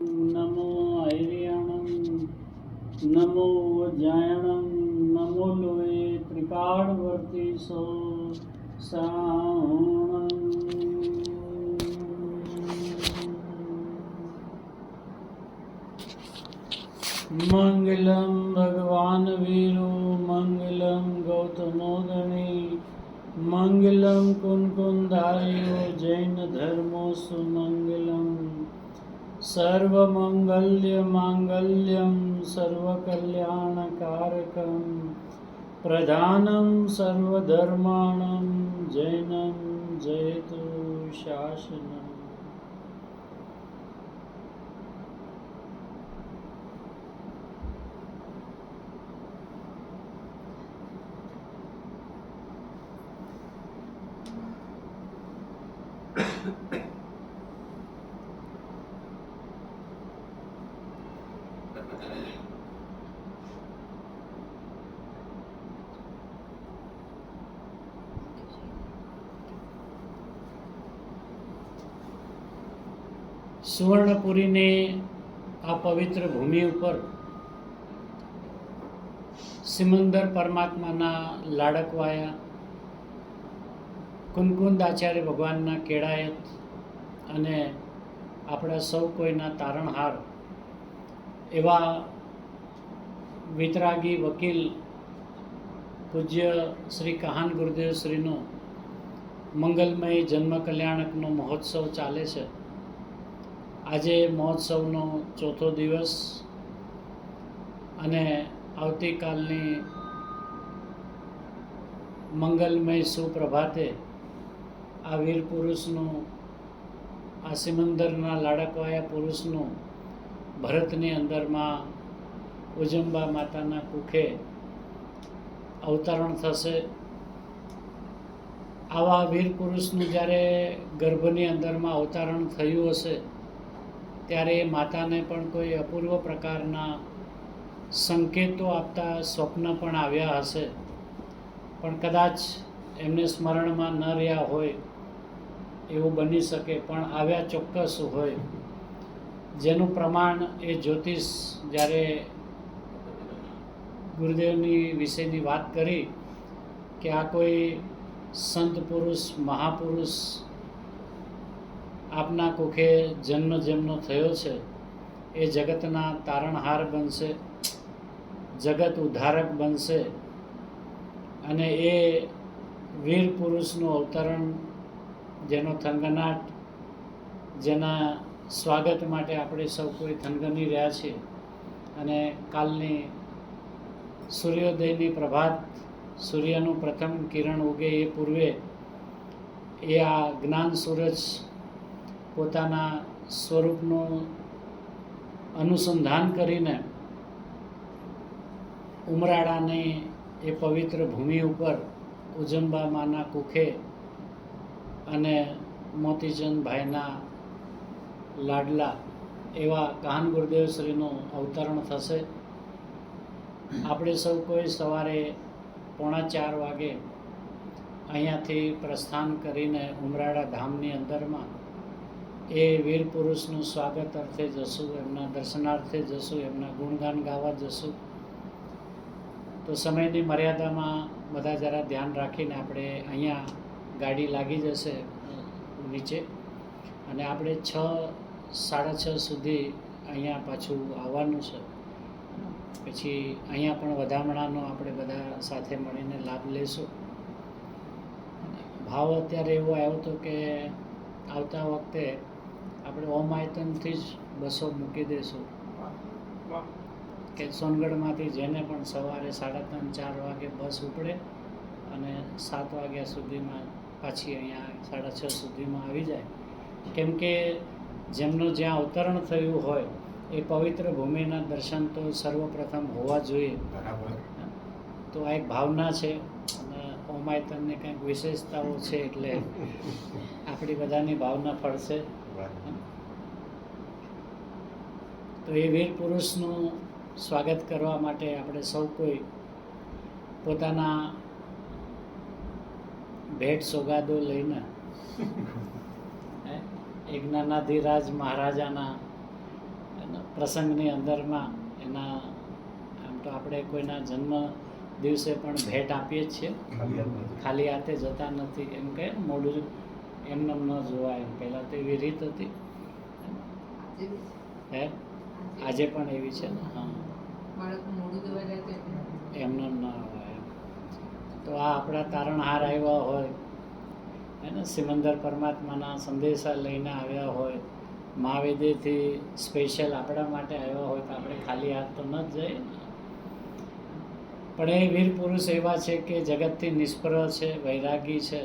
नमो ऐर्यणं नमो वज्रायणं नमो लोये त्रिकालवर्ती सो साहुणं मंगलम भगवान वीरो मंगलम गौतमोदनी मंगलम कुंकुमधारियो जैन धर्मो सुमंगलम सर्वमंगल्य मांगल्यम सर्वकल्याणकारकम प्रधानम सर्वधर्माणं जैनम जयतु शासनम। સુવર્ણપુરીને આ પવિત્ર ભૂમિ ઉપર સિમંદર પરમાત્માના લાડકવાયા કુનકુંદ આચાર્ય ભગવાનના કેળાયત અને આપણા સૌ કોઈના તારણહાર એવા વિતરાગી વકીલ પૂજ્ય શ્રી કહાન ગુરુદેવ શ્રીનો મંગલમય જન્મ કલ્યાણકનો મહોત્સવ ચાલે છે. આજે મહોત્સવનો ચોથો દિવસ અને આવતીકાલની મંગલમય સુપ્રભાતે આ વીર પુરુષનું, આ સિમંદરના લાડકવાયા પુરુષનું ભરતની અંદરમાં ઉજંબા માતાના કુખે અવતરણ થશે. આવા વીર પુરુષનું જ્યારે ગર્ભની અંદરમાં અવતરણ થયું હશે ત્યારે એ માતાને પણ કોઈ અપૂર્વ પ્રકારના સંકેતો આપતા સ્વપ્ન પણ આવ્યા હશે, પણ કદાચ એમને સ્મરણમાં ન રહ્યા હોય એવું બની શકે, પણ આવ્યા ચોક્કસ હોય. જેનું પ્રમાણ એ જ્યોતિષ જ્યારે ગુરુદેવની વિશેની વાત કરી કે આ કોઈ સંત પુરુષ, મહાપુરુષ આપના કુખે જન્મ જેમનો થયો છે એ જગતના તારણહાર બનશે, જગત ઉદ્ધારક બનશે અને એ વીર પુરુષનું અવતરણ, જેનો થનગનાટ, જેના સ્વાગત માટે આપણે સૌ કોઈ થનગની રહ્યા છીએ. અને કાલની સૂર્યોદયની પ્રભાત, સૂર્યનું પ્રથમ કિરણ ઉગે એ પૂર્વે એ આ જ્ઞાન સૂરજ પોતાના સ્વરૂપનું અનુસંધાન કરીને ઉમરાળાની એ પવિત્ર ભૂમિ ઉપર ઉજંબા માના કુખે અને મોતીચંદભાઈના લાડલા એવા કહાન ગુરુદેવ શ્રીનું અવતરણ થશે. આપણે સૌ કોઈ સવારે 3:45 વાગે અહીંયાથી પ્રસ્થાન કરીને ઉમરાળા ધામની અંદરમાં એ વીર પુરુષનું સ્વાગત અર્થે જશું, એમના દર્શનાર્થે જશું, એમના ગુણગાન ગાવા જશું. તો સમયની મર્યાદામાં બધા જરા ધ્યાન રાખીને આપણે અહીંયા ગાડી લાગી જશે નીચે અને આપણે 6-6:30 સુધી અહીંયા પાછું આવવાનું છે. પછી અહીંયા પણ વધામણાનો આપણે બધા સાથે મળીને લાભ લેશું. ભાવ અત્યારે એવો આવ્યો હતો કે આવતા વખતે આપણે ઓમ આયતનથી જ બસો મૂકી દઈશું કે સોનગઢમાંથી જેને પણ સવારે 3:30-4 વાગે બસ ઉપડે અને 7 વાગ્યા સુધીમાં પાછી અહીંયા 6:30 સુધીમાં આવી જાય. કેમ કે જેમનું જ્યાં અવતરણ થયું હોય એ પવિત્ર ભૂમિના દર્શન તો સર્વપ્રથમ હોવા જોઈએ. બરાબર. તો આ એક ભાવના છે અને ઓમ આયતનની કંઈક વિશેષતાઓ છે એટલે આપણી બધાની ભાવના ફળશે. તો એ વીર પુરુષનું સ્વાગત કરવા માટે આપણે સૌ કોઈ પોતાના ભેટ સોગાદો લઈને એ જ્ઞાનાધિરાજ મહારાજાના પ્રસંગની અંદરમાં એના આમ તો આપણે કોઈના જન્મ દિવસે પણ ભેટ આપીએ જ છીએ, ખાલી હાથે જતા નથી એમ કહે, મોઢું એમને ન જોવાય એમ. પહેલાં તો એવી રીત હતી હે, આજે પણ એવી છે ને. હા, એમને ન હોય. તો આ આપણા તારણહાર આવ્યા હોય એને સિમંદર પરમાત્માના સંદેશા લઈને આવ્યા હોય, મહાવેદેથી સ્પેશિયલ આપણા માટે આવ્યા હોય, તો આપણે ખાલી હાથ તો ન જ જઈએ ને. પણ એ વીર પુરુષ એવા છે કે જગતથી નિષ્પૃહ છે, વૈરાગી છે,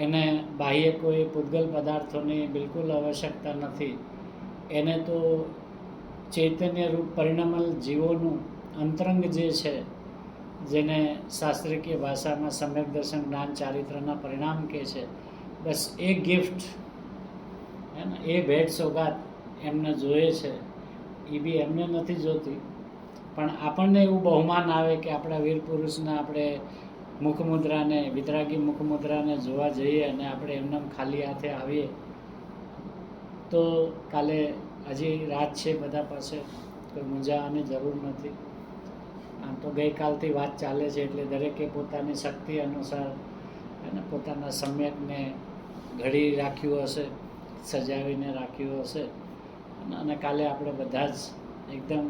એને બાહ્ય કોઈ પૂતગલ પદાર્થોની બિલકુલ આવશ્યકતા નથી. એને તો ચૈતન્ય રૂપ પરિણમલ જીવોનું અંતરંગ જે છે, જેને શાસ્ત્રીય ભાષામાં સમ્યક દર્શન જ્ઞાન ચારિત્રના પરિણામ કહે છે, બસ એ ગિફ્ટ હે ને, એ ભેટ સોગાત એમને જોઈએ છે. એ બી એમને નથી જોતી, પણ આપણને એવું બહુમાન આવે કે આપણા વીર પુરુષના આપણે મુખમુદ્રાને, વિતરાગી મુખમુદ્રાને જોવા જઈએ અને આપણે એમને ખાલી હાથે આવીએ તો કાલે હજી રાત છે, બધા પાસે કોઈ મૂંઝાવાની જરૂર નથી. આમ તો ગઈકાલથી વાત ચાલે છે એટલે દરેકે પોતાની શક્તિ અનુસાર અને પોતાના સમ્યકને ઘડી રાખ્યું હશે, સજાવીને રાખ્યું હશે, અને કાલે આપણે બધા જ એકદમ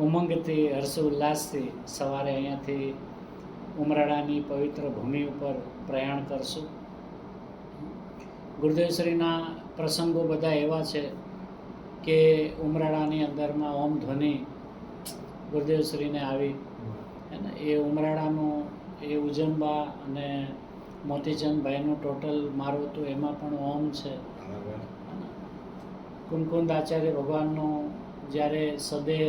ઉમંગથી, હર્ષ ઉલ્લાસથી સવારે અહીંયાથી ઉમરાળાની પવિત્ર ભૂમિ ઉપર પ્રયાણ કરશું. ગુરુદેવશ્રીના પ્રસંગો બધા એવા છે કે ઉમરાળાની અંદરમાં ઓમ ધ્વનિ ગુરુદેવશ્રીને આવી અને એ ઉમરાળાનું એ ઉજનબા અને મોતીચંદભાઈનું ટોટલ મારવતું એમાં પણ ઓમ છે. કુમકુંદ આચાર્ય ભગવાનનું જ્યારે સદેહ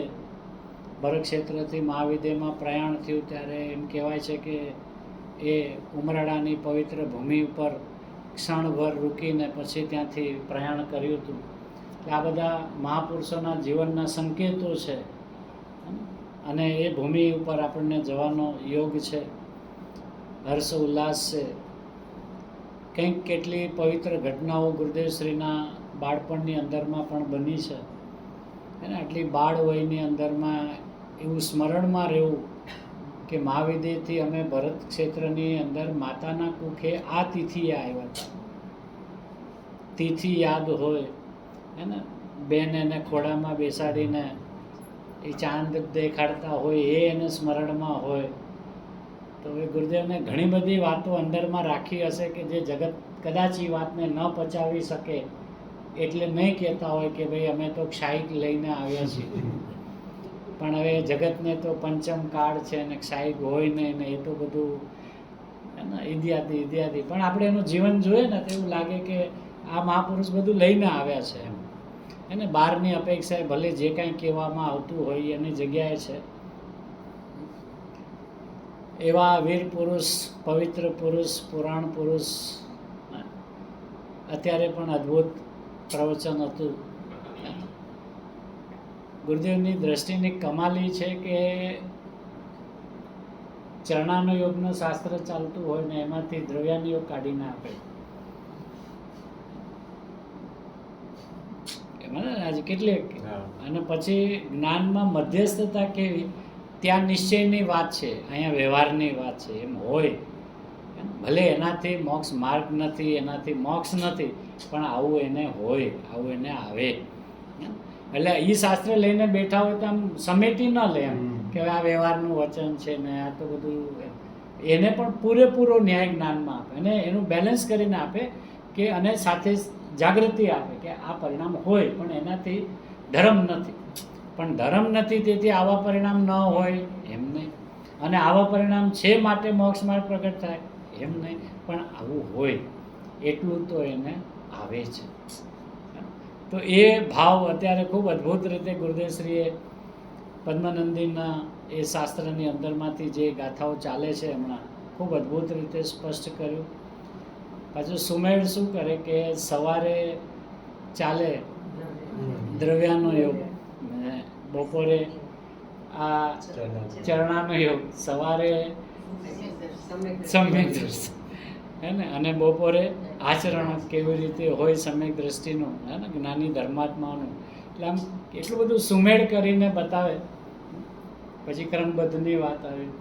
ભરતક્ષેત્રથી મહાવિદ્યમાં પ્રયાણ થયું ત્યારે એમ કહેવાય છે કે એ ઉમરાળાની પવિત્ર ભૂમિ ઉપર ક્ષણભર રૂકીને પછી ત્યાંથી પ્રયાણ કર્યું હતું. આ બધા મહાપુરુષોના જીવનના સંકેતો છે અને એ ભૂમિ ઉપર આપણને જવાનો યોગ છે, હર્ષ ઉલ્લાસ છે. કંઈક કેટલી પવિત્ર ઘટનાઓ ગુરુદેવશ્રીના બાળપણની અંદરમાં પણ બની છે અને આટલી બાળ વયની અંદરમાં એવું સ્મરણમાં રહેવું કે મહાવિદ્યથી અમે ભરત ક્ષેત્રની અંદર માતાના કુખે આ તિથિએ આવ્યા હતા. તિથિ યાદ હોય હે ને, બેન એને ખોડામાં બેસાડીને એ ચાંદ દેખાડતા હોય એ એને સ્મરણમાં હોય. તો એ ગુરુદેવને ઘણી બધી વાતો અંદરમાં રાખી હશે કે જે જગત કદાચ એ વાતને ન પચાવી શકે એટલે નહીં કહેતા હોય કે ભાઈ અમે તો ક્ષાયિક લઈને આવ્યા છીએ. પણ હવે જગતને તો પંચમ કાળ છે ને ક્ષાયિક હોય નહીં ને એ તો બધું ને ઇત્યાદિ. પણ આપણે એનું જીવન જોઈએ ને તો એવું લાગે કે આ મહાપુરુષ બધું લઈને આવ્યા છે એમ. એને બહારની અપેક્ષાએ ભલે જે કાંઈ કહેવામાં આવતું હોય એની જગ્યાએ છે. એવા વીર પુરુષ, પવિત્ર પુરુષ, પુરાણ પુરુષ, અત્યારે પણ અદ્ભુત પ્રવચન હતું. ગુરુદેવની દ્રષ્ટિની કમાલી છે કે ચરણાનુયોગનું શાસ્ત્ર ચાલતું હોય ને એમાંથી દ્રવ્યાનુયોગ કાઢીને આપે. એમાં આજે કેટલી અને પછી જ્ઞાનમાં મધ્યસ્થતા કેવી, ત્યાં નિશ્ચયની વાત છે, અહીંયા વ્યવહારની વાત છે. એમ હોય ભલે એનાથી મોક્ષ માર્ગ નથી, એનાથી મોક્ષ નથી, પણ આવું એને હોય, આવું એને આવે. એટલે એ શાસ્ત્ર લઈને બેઠા હોય તો આમ સમેટી ન લે એમ કે આ વ્યવહારનું વચન છે ને આ તો બધું. એને પણ પૂરેપૂરો ન્યાય જ્ઞાનમાં આપે અને એનું બેલેન્સ કરીને આપે કે અને સાથે જાગૃતિ આપે કે આ પરિણામ હોય પણ એનાથી ધર્મ નથી. પણ ધર્મ નથી તેથી આવા પરિણામ ન હોય એમ નહીં, અને આવા પરિણામ છે માટે મોક્ષ માર્ગ પ્રગટ થાય એમ નહીં, પણ આવું હોય એટલું તો એને આવે છે. તો એ ભાવ અત્યારે ખૂબ અદ્ભુત રીતે ગુરુદેવશ્રીએ પદ્મનંદીના એ શાસ્ત્રની અંદરમાંથી જે ગાથાઓ ચાલે છે હમણાં ખૂબ અદ્ભુત રીતે સ્પષ્ટ કર્યું. પાછું સુમેળ શું કરે કે સવારે ચાલે દ્રવ્યાનો યોગ, બપોરે આ ચરણાનો યોગ, સવારે સમ્યક દ્રષ્ટિ હે ને, અને બપોરે આચરણ કેવી રીતે હોય સમ્યક દ્રષ્ટિનું હે ને, જ્ઞાની ધર્માત્માનું એટલે આમ એટલું બધું સુમેળ કરીને બતાવે. પછી ક્રમબદ્ધની વાત આવી,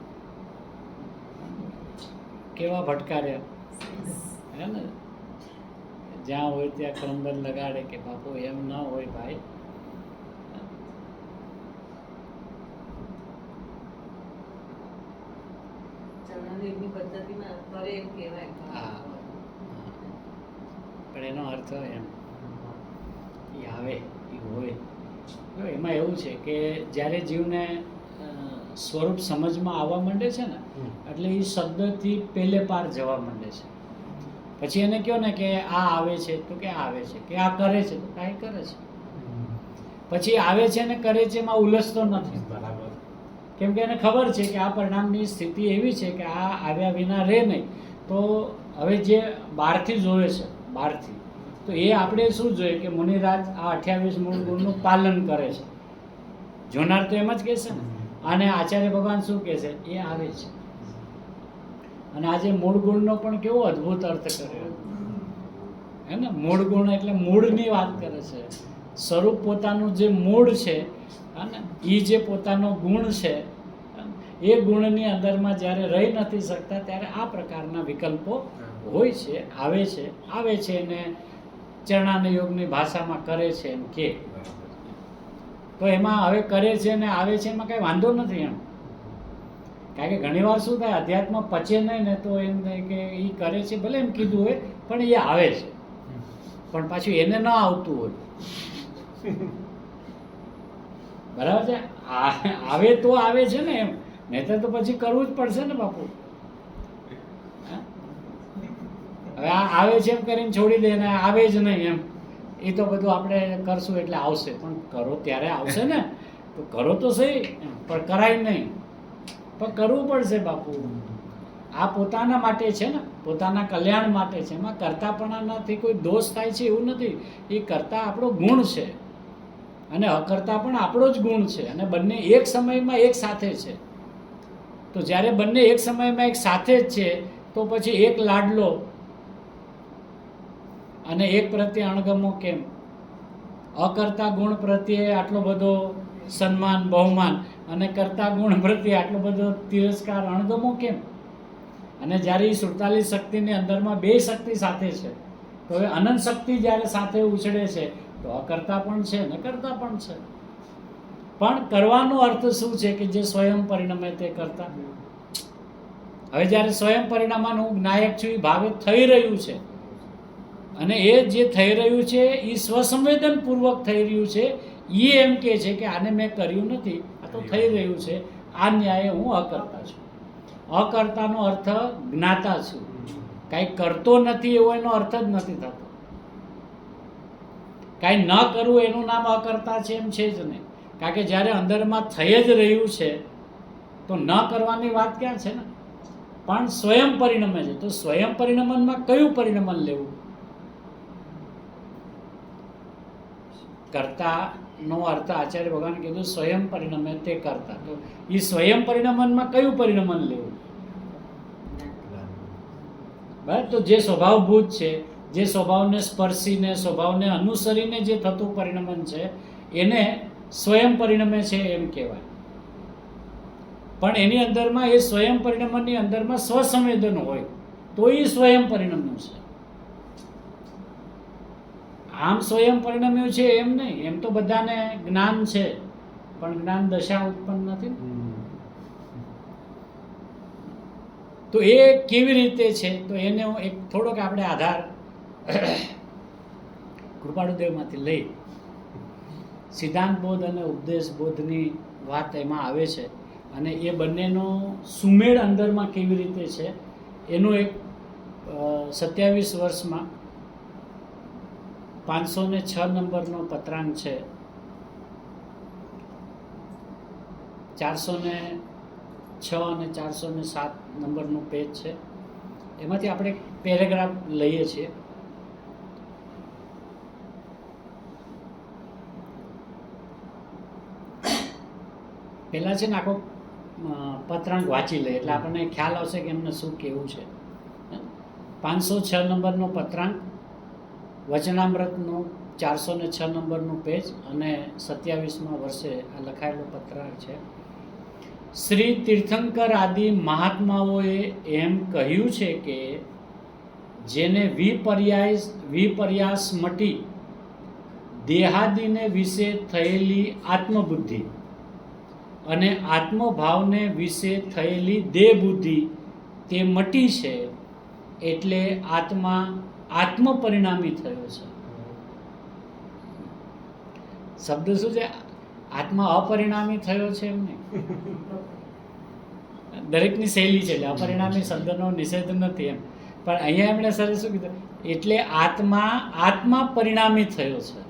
કેવા ભટકાર્યા હે ને, જ્યાં હોય ત્યાં ક્રમબદ્ધ લગાડે કે બાપુ એમ ન હોય ભાઈ. હા, પણ એનો અર્થ એમ એ આવે એ હોય. એમાં એવું છે કે જ્યારે જીવને સ્વરૂપ સમજમાં આવવા માંડે છે ને, એટલે એ શબ્દથી પહેલે પાર જવા માંડે છે. પછી એને કહો ને કે આ આવે છે તો કે આ આવે છે, કે આ કરે છે તો કાંઈ કરે છે. પછી આવે છે ને કરે છે એમાં ઉલસતો નથી. બરાબર. કેમ કે એને ખબર છે કે આ પરિણામની સ્થિતિ એવી છે કે આ આવ્યા વિના રહે નહીં. તો હવે જે બહારથી જોવે છે, બહારથી, તો એ આપણે શું જોઈએ કે મુનિરાજ આ 28 મૂળ ગુણનું પાલન કરે છે. જોનાર તો એમ જ કહેશે ને. અને આચાર્ય ભગવાન શું કહે છે? એ આવે છે. અને આજે મૂળ ગુણનો પણ કેવો અદ્ભુત અર્થ કર્યો હે ને. મૂળ ગુણ એટલે મૂળની વાત કરે છે. સ્વરૂપ પોતાનું જે મૂળ છે અને એ જે પોતાનો ગુણ છે, એ ગુણની અંદરમાં જ્યારે રહી નથી શકતા ત્યારે આ પ્રકારના વિકલ્પો હોય છે, આવે છે એને ચરણાને યોગની ભાષામાં કરે છે એમ કે. તો એમાં હવે કરે છે ને આવે છે એમાં કાંઈ વાંધો નથી એમ. કારણ કે ઘણીવાર શું થાય, અધ્યાત્મ પચે નહીં ને તો એમ થાય કે એ કરે છે, ભલે એમ કીધું હોય પણ એ આવે છે, પણ પાછું એને ન આવતું હોય. બરાબર છે. આવે તો આવે છે ને એમ, નહીતર તો પછી કરવું જ પડશે ને બાપુ. હવે આ આવે છે એમ કરીને છોડી દે ને આવે જ નહીં એમ, એ તો બધું આપણે કરશું એટલે આવશે. પણ કરો ત્યારે આવશે ને, તો કરો તો સહી, પણ કરાય નહીં. પણ કરવું પડશે બાપુ. આ પોતાના માટે છે ને, પોતાના કલ્યાણ માટે છે. એમાં કરતાપણાથી કોઈ દોષ થાય છે એવું નથી. એ કરતા આપણો ગુણ છે અને અકર્તા પણ આપણો જ ગુણ છે. અને બંને એક સમયમાં એક સાથે છે. તો જ્યારે બંને એક સમયમાં એક સાથે જ છે, તો પછી એક લાડલો અને એક પ્રત્યે અણગમો કેમ? અકર્તા ગુણ પ્રત્યે આટલો બધો સન્માન બહુમાન અને કર્તા ગુણ પ્રત્યે આટલો બધો તિરસ્કાર અણગમો કેમ? અને જ્યારે એ 47 શક્તિની અંદરમાં બે શક્તિ સાથે છે, તો હવે અનંત શક્તિ જ્યારે સાથે ઉછળે છે, તો અકર્તા પણ છે ને કર્તા પણ છે. પણ કરવાનો અર્થ શું છે કે જે સ્વયં પરિણમે તે કરતા. હવે જ્યારે સ્વયં પરિણામમાં હું નાયક છું એ ભાવે થઈ રહ્યું છે, અને એ જે થઈ રહ્યું છે એ સ્વસંવેદનપૂર્વક થઈ રહ્યું છે. એ એમ કહે છે કે આને મેં કર્યું નથી, આ તો થઈ રહ્યું છે. આ ન્યાયે હું અકર્તા છું. અકર્તાનો અર્થ જ્ઞાતા છું. કાંઈ કરતો નથી એવો એનો અર્થ જ નથી થતો. કાંઈ ન કરવું એનું નામ અકર્તા છે એમ છે જ નહીં. કારણ કે જ્યારે અંદરમાં થઈ જ રહ્યું છે, તો ન કરવાની વાત ક્યાં છે ને. પણ સ્વયં પરિણમે છે, તો સ્વયં પરિણમનમાં કયું પરિણમન લેવું? કર્તાનો અર્થ આચાર્ય ભગવાન કીધું સ્વયં પરિણમે તે કરતા. તો એ સ્વયં પરિણમનમાં કયું પરિણમન લેવું? બરાબર. તો જે સ્વભાવભૂત છે, જે સ્વભાવને સ્પર્શીને સ્વભાવને અનુસરીને જે થતું પરિણમન છે, એને સ્વયં પરિણમે છે એમ કહેવાય. પણ એની અંદરમાં એ સ્વયં પરિણમનની અંદરમાં સ્વસંવેદન હોય તો એ સ્વયં પરિણમ્યું છે. આમ સ્વયં પરિણમ્યું છે એમ નહીં. એમ તો બધાને જ્ઞાન છે, પણ જ્ઞાન દશા ઉત્પન્ન નથી. તો એ કેવી રીતે છે? તો એને એક થોડોક આપણે આધાર કૃપાળુદેવમાંથી લઈ સિદ્ધાંત બોધ અને ઉપદેશ બોધની વાત એમાં આવે છે. અને એ બંનેનો સુમેળ અંદરમાં કેવી રીતે છે એનું એક 27 વર્ષમાં 506 નંબરનો પત્રાંક છે. 406 અને 407 નંબરનું પેજ છે. એમાંથી આપણે પેરેગ્રાફ લઈએ છીએ. પહેલાં છે ને આખો પત્રાંક વાંચી લઈએ એટલે આપણને ખ્યાલ આવશે કે એમને શું કહેવું છે. 506 નંબરનો પત્રાંક વચનામૃતનું 406 નંબરનું પેજ અને 27મા વર્ષે આ લખાયેલો પત્ર છે. શ્રી તીર્થંકર આદિ મહાત્માઓએ એમ કહ્યું છે કે જેને વિપર્યાસ મટી દેહાદિને વિશે થયેલી આત્મબુદ્ધિ અને આત્મભાવને વિશે થયેલી દેહ બુદ્ધિ તે મટી છે, એટલે આત્મા આત્મપરિણામી થયો છે. શબ્દ શું છે? આત્મા અપરિણામી થયો છે એમ નહીં. દરેકની શૈલી છે, એટલે અપરિણામી શબ્દનો નિષેધ નથી એમ, પણ અહીંયા એમણે સર શું કીધું? એટલે આત્મા પરિણામી થયો છે.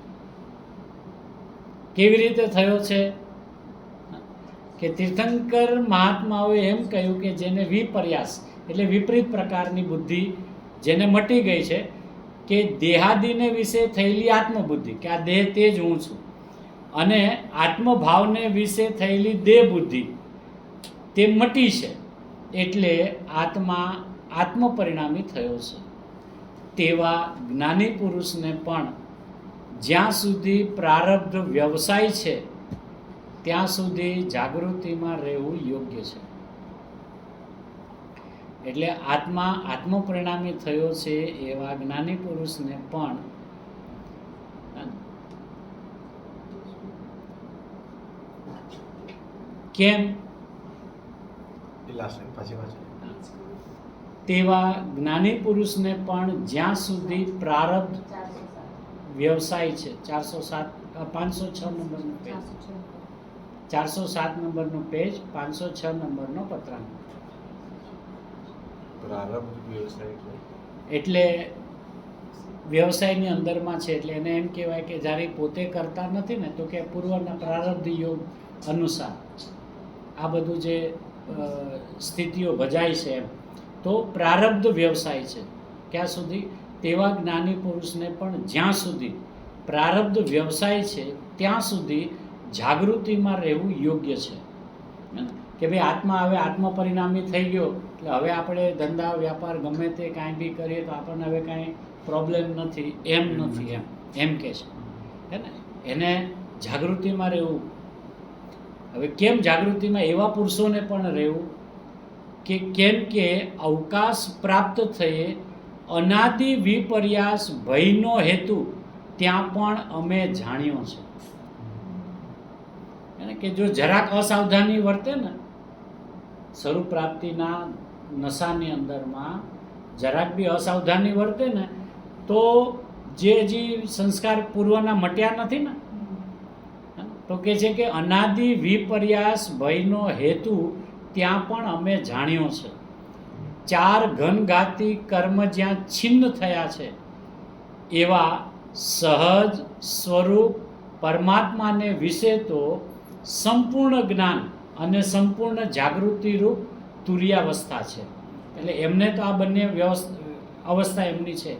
કેવી રીતે થયો છે? કે તીર્થંકર મહાત્માઓએ એમ કહ્યું કે જેને વિપર્યાસ એટલે વિપરીત પ્રકારની બુદ્ધિ જેને મટી ગઈ છે, કે દેહાદિને વિશે થયેલી આત્મબુદ્ધિ કે આ દેહ તે જ હું છું, અને આત્મભાવને વિશે થયેલી દેહ બુદ્ધિ તે મટી છે, એટલે આત્મા આત્મપરિણામી થયો છે. તેવા જ્ઞાની પુરુષને પણ જ્યાં સુધી પ્રારબ્ધ વ્યવસાય છે ત્યાં સુધી જાગૃતિમાં રહેવું યોગ્ય છે. એટલે આત્મા આત્મપરિણામી થયો છે એવા જ્ઞાની પુરુષને પણ કેમ? તેવા જ્ઞાની પુરુષને પણ જ્યાં સુધી પ્રારબ્ધ વ્યવસાય છે. 506 નંબરનું પેજ, 407 નંબરનું પેજ, 506 નંબરનો પત્રાંક. પ્રારબ્ધ વ્યવસાય એટલે વ્યવસાયની અંદરમાં છે, એટલે એને એમ કહેવાય કે જ્યારે પોતે કરતા નથી ને, તો કે પૂર્વના પ્રારબ્ધ યોગ અનુસાર આ બધું જે સ્થિતિઓ ભજાય છે એમ, તો પ્રારબ્ધ વ્યવસાય છે. ક્યાં સુધી? તેવા જ્ઞાની પુરુષને પણ જ્યાં સુધી પ્રારબ્ધ વ્યવસાય છે ત્યાં સુધી જાગૃતિમાં રહેવું યોગ્ય છે. કે ભાઈ આત્મા હવે આત્મપરિણામી થઈ ગયો, એટલે હવે આપણે ધંધા વ્યાપાર ગમે તે કાંઈ બી કરીએ તો આપણને હવે કાંઈ પ્રોબ્લેમ નથી, એમ નથી, એમ કહે છે. હે ને? એને જાગૃતિમાં રહેવું. હવે કેમ જાગૃતિમાં એવા પુરુષોને પણ રહેવું? કે કેમ કે અવકાશ પ્રાપ્ત થયે અનાદિ વિપર્યાસ ભયનો હેતુ ત્યાં પણ અમે જાણ્યો છે. કે જો જરાક અસાવધાની વર્તે ને, સ્વરૂપ પ્રાપ્તિના નશાની અંદરમાં જરાક બી અસાવધાની વર્તે ને, તો જે સંસ્કાર પૂર્વના મટ્યા નથી ને, તો કે છે કે અનાદિ વિપર્યાસ ભયનો હેતુ ત્યાં પણ અમે જાણ્યો છે. 4 ઘનઘાતી કર્મ જ્યાં છિન્ન થયા છે, એવા સહજ સ્વરૂપ પરમાત્માને વિશે તો સંપૂર્ણ જ્ઞાન અને સંપૂર્ણ જાગૃતિરૂપ તુર્યાવસ્થા છે. એટલે એમને તો આ બંને અવસ્થા એમની છે,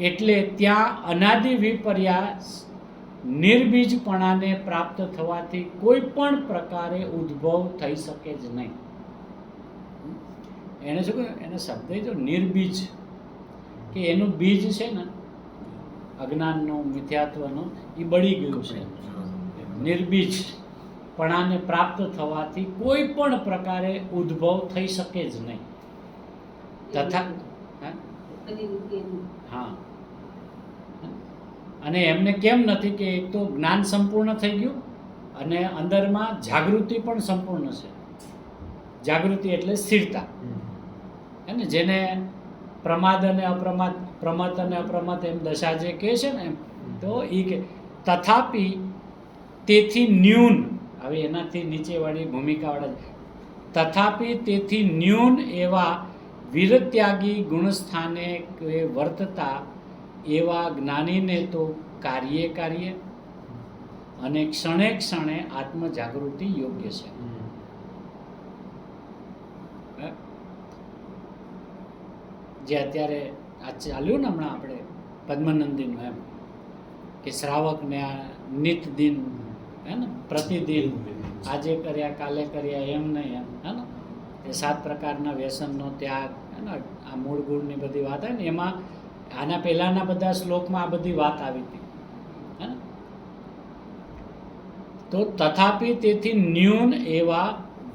એટલે ત્યાં અનાદિ વિપર્યાસ નિર્બીજપણાને પ્રાપ્ત થવાથી કોઈ પણ પ્રકારે ઉદ્ભવ થઈ શકે જ નહીં. એને શું કહ્યું? એને શબ્દ જો નિર્બીજ, કે એનું બીજ છે ને અજ્ઞાનનું, મિથ્યાત્વનું, એ બળી ગયું છે. નિર્બીજપણાને પ્રાપ્ત થવાથી કોઈ પણ પ્રકારે ઉદ્ભવ થઈ શકે જ નહીં. તથા હા, અને એમને કેમ નથી? કે એક તો જ્ઞાન સંપૂર્ણ થઈ ગયું અને અંદરમાં જાગૃતિ પણ સંપૂર્ણ છે. જાગૃતિ એટલે સ્થિરતા, હે ને? જેને પ્રમાદ અને અપ્રમાદ, પ્રમત અને અપ્રમત એમ દશા જે કહે છે ને, એમ તો એ કે તથાપિ તેથી ન્યૂન, હવે એનાથી નીચેવાળી ભૂમિકાવાળા, તથાપિ તેથી ન્યૂન એવા વીરત્યાગી ગુણસ્થાને વર્તતા એવા જ્ઞાનીને તો કાર્યે અને ક્ષણે ક્ષણે આત્મજાગૃતિ યોગ્ય છે. જે અત્યારે આ ચાલ્યું ને હમણાં આપણે પદ્મનંદીનું, એમ કે શ્રાવકને આ નિત દિન, હે ને, પ્રતિદિન, આજે કર્યા કાલે કર્યા એમ નહીં, એમ, હે ને, એ 7 પ્રકારના વ્યસનનો ત્યાગ, હે ને, આ મૂળ ગુણની બધી વાત હોય ને, એમાં આના પહેલાંના બધા શ્લોકમાં આ બધી વાત આવી હતી. તો તથાપि તેથી ન્યૂન એવા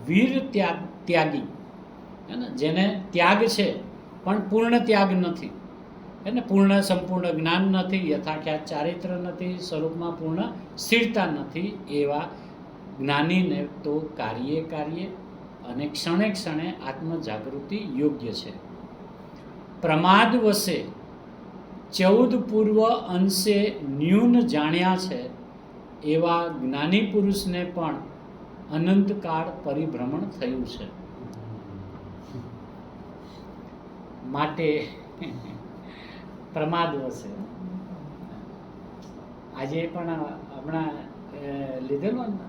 વીર ત્યાગી, હે ને, જેને ત્યાગ છે પણ પૂર્ણ ત્યાગ નથી, હે ને, પૂર્ણ સંપૂર્ણ જ્ઞાન નથી, યથાખ્યાત ચારિત્ર નથી, સ્વરૂપમાં પૂર્ણ સ્થિરતા નથી, એવા જ્ઞાનીને તો કાર્યે કાર્યે અને ક્ષણે ક્ષણે આત્મજાગૃતિ યોગ્ય છે. પ્રમાદ વશે 14 પૂર્વ અંશે ન્યૂન જાણ્યા છે એવા જ્ઞાની પુરુષને પણ અનંતકાળ પરિભ્રમણ થયું છે. માટે પ્રમાદ વશે, આજે પણ હમણાં લીધેલું ને,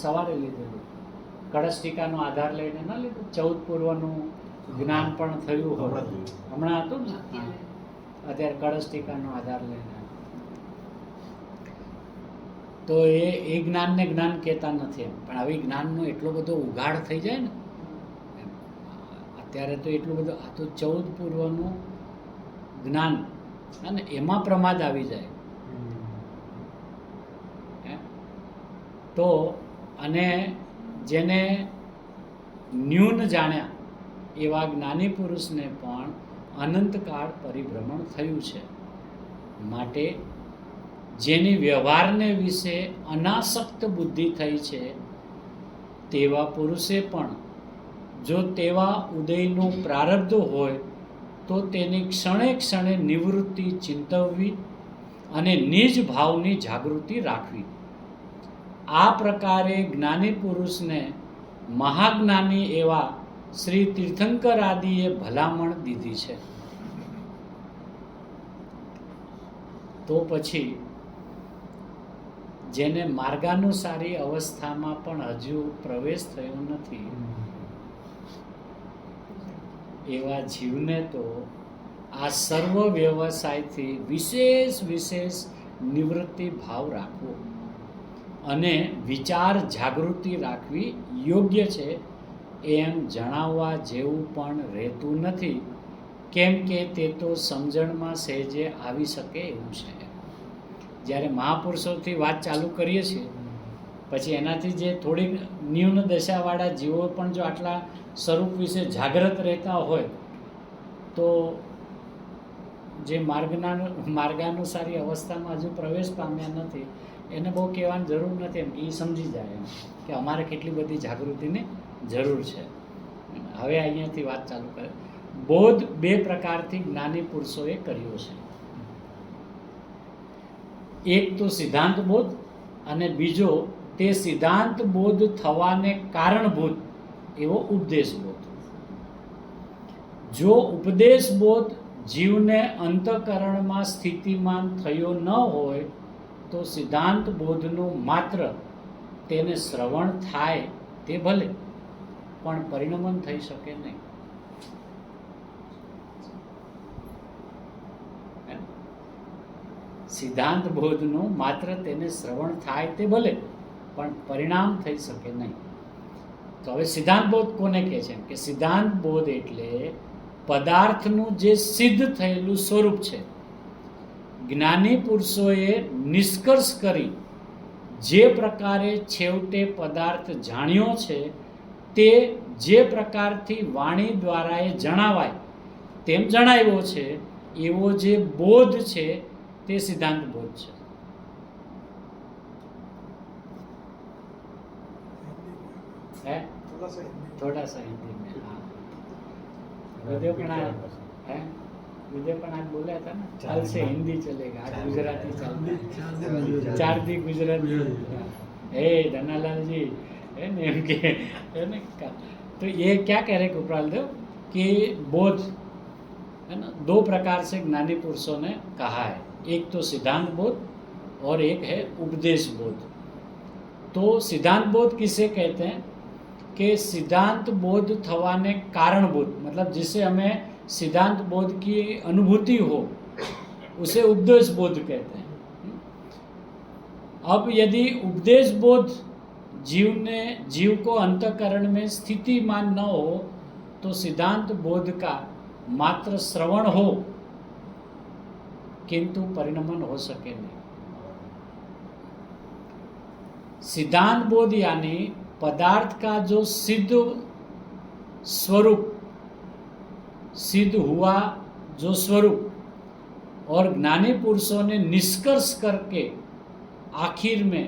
સવારે લીધેલું, કળશ ટીકાનો આધાર લઈને ના લીધું, 14 પૂર્વનું જ્ઞાન પણ થયું હોય, હમણાં હતું ને, અત્યારે કળશ ટીકાનો આધાર લઈને, તો એ જ્ઞાનને જ્ઞાન કહેતા નથી એમ, પણ આવી જ્ઞાનનો એટલો બધો ઉઘાડ થઈ જાય ને, અત્યારે તો એટલું બધું, આ તો 14 પૂર્વનું જ્ઞાન, અને એમાં પ્રમાદ આવી જાય તો, અને જેને ન્યૂન જાણ્યા એવા જ્ઞાની પુરુષને પણ અનંતકાળ પરિભ્રમણ થયું છે. માટે જેની વ્યવહારને વિશે અનાસક્ત બુદ્ધિ થઈ છે તેવા પુરુષે પણ જો તેવા ઉદયનો પ્રારબ્ધ હોય તો તેની ક્ષણે ક્ષણે નિવૃત્તિ ચિંતવવી અને નિજ ભાવની જાગૃતિ રાખવી. આ પ્રકારે જ્ઞાની પુરુષને મહાજ્ઞાની એવા શ્રી તીર્થંકર આદિએ ભલામણ દીધી છે. તો પછી જેને માર્ગાનુસારી અવસ્થામાં પણ હજુ પ્રવેશ થયો નથી એવા જીવને તો આ સર્વ વ્યવસાયથી વિશેષ નિવૃત્તિ ભાવ રાખવો અને વિચાર જાગૃતિ રાખવી યોગ્ય છે એમ જણાવવા જેવું પણ રહેતું નથી, કેમ કે તે તો સમજણમાં સહેજે આવી શકે એવું છે. જ્યારે મહાપુરુષોથી વાત ચાલુ કરીએ છીએ પછી એનાથી જે થોડીક ન્યૂન દશાવાળા જીવો પણ જો આટલા સ્વરૂપ વિશે જાગૃત રહેતા હોય તો જે માર્ગાનુસારી અવસ્થામાં હજુ પ્રવેશ પામ્યા નથી એને બહુ કહેવાની જરૂર નથી, એમ એ સમજી જાય એમ કે અમારે કેટલી બધી જાગૃતિની જરૂર છે. હવે અહીંયાથી વાત ચાલુ કરે. બોધ 2 પ્રકારથી જ્ઞાની પુરુષોએ કર્યો છે. એક તો સિદ્ધાંત બોધ અને બીજો તે સિદ્ધાંત બોધ થવાને કારણભૂત એવો ઉપદેશ બોધ. જો ઉપદેશ બોધ જીવને અંતઃકરણમાં સ્થિતિમાન થયો ન હોય તો સિદ્ધાંત બોધનું માત્ર તેને શ્રવણ થાય તે ભલે, પણ પરિણમન થઈ શકે નહીં. સિદ્ધાંત બોધનું માત્ર તેને શ્રવણ થાય તે ભલે, પણ પરિણામ થઈ શકે નહીં. તો હવે સિદ્ધાંત બોધ કોને કહે છે કે સિદ્ધાંત બોધ એટલે પદાર્થનું જે સિદ્ધ થયેલું સ્વરૂપ છે. જ્ઞાની પુરુષોએ નિષ્કર્ષ કરી જે પ્રકારે છેવટે પદાર્થ જાણ્યો છે તે જે પ્રકારથી વાણી દ્વારા એ જણાવાય તેમ જણાવ્યો છે એવો જે બોધ છે તે સિદ્ધાંત બોધ છે. है थोड़ा सा हिंदी में, हाँ विद्यापन आज बोला था ना, कल से हिंदी चलेगा, आज गुजराती चलता है, 4 दिन गुजराती है. धनालाल जी है ना, इनके है ना, तो ये क्या कह रहे गोपाल देव कि बोध है ना 2 प्रकार से ज्ञानी पुरुषों ने कहा है. एक तो सिद्धांत बोध और एक है उपदेश बोध. तो सिद्धांत बोध किसे कहते हैं कि सिद्धांत बोध थवाने कारणभूत, मतलब जिसे हमें सिद्धांत बोध की अनुभूति हो उसे उपदेश बोध कहते हैं. अब यदि उपदेश बोध जीव को अंतःकरण में स्थितिमान न हो तो सिद्धांत बोध का मात्र श्रवण हो किंतु परिणमन हो सके नहीं. सिद्धांत बोध यानी पदार्थ का जो सिद्ध स्वरूप, सिद्ध हुआ जो स्वरूप, और ज्ञानी पुरुषों ने निष्कर्ष करके आखिर में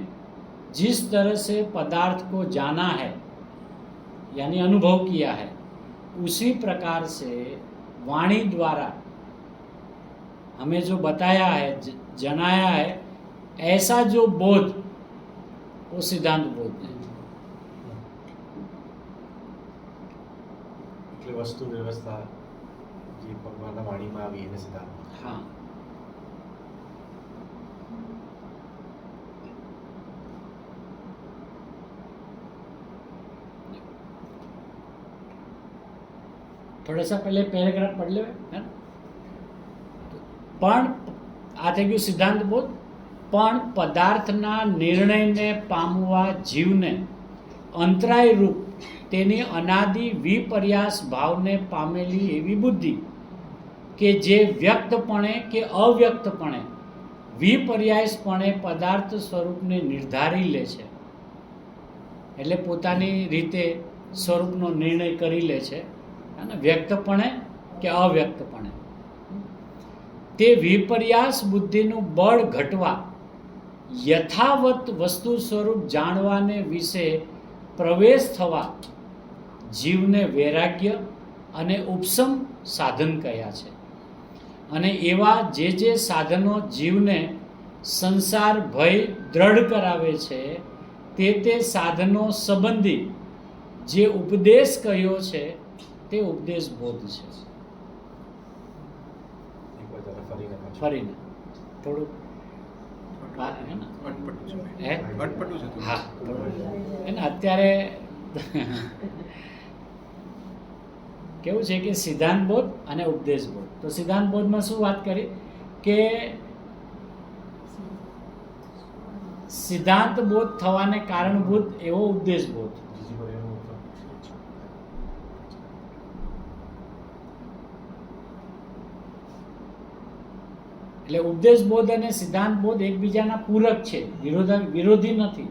जिस तरह से पदार्थ को जाना है यानी अनुभव किया है, उसी प्रकार से वाणी द्वारा हमें जो बताया है, जनाया है, ऐसा जो बोध वो सिद्धांत बोध है. એટલે વસ્તુ વ્યવસ્થા જે ભગવાનના વાણીમાં આવી એને સિદ્ધાંત. हाँ. थोड़ा सा पहले पैराग्राफ पढ़ ले, है ना. પણ આ થઈ ગયું સિદ્ધાંત બોધ. પણ પદાર્થના નિર્ણયને પામવા જીવને અંતરાય રૂપ તેની અનાદિ વિપર્યાસ ભાવને પામેલી એવી બુદ્ધિ કે જે વ્યક્તપણે કે અવ્યક્તપણે વિપર્યાસપણે પદાર્થ સ્વરૂપને નિર્ધારી લે છે, એટલે પોતાની રીતે સ્વરૂપનો નિર્ણય કરી લે છે, અને વ્યક્તપણે કે અવ્યક્તપણે તે વિપર્યાસ બુદ્ધિનું બળ ઘટવા યથાવત વસ્તુ સ્વરૂપ જાણવાને વિશે પ્રવેશ થવા જીવને વૈરાગ્ય અને ઉપશમ સાધન કહ્યા છે. અને એવા જે સાધનો જીવને સંસાર ભય દ્રઢ કરાવે છે તે સાધનો સંબંધી જે ઉપદેશ કહ્યો છે તે ઉપદેશ બોધ છે. ફરીને થોડુંક હા, એને અત્યારે કેવું છે કે સિદ્ધાંત બોધ અને ઉપદેશ બોધ. તો સિદ્ધાંત બોધમાં શું વાત કરી કે સિદ્ધાંત બોધ થવાને કારણભૂત એવો ઉપદેશ બોધ. એટલે ઉપદેશ બોધ અને સિદ્ધાંત બોધ એકબીજાના પૂરક છે, વિરોધી નથી.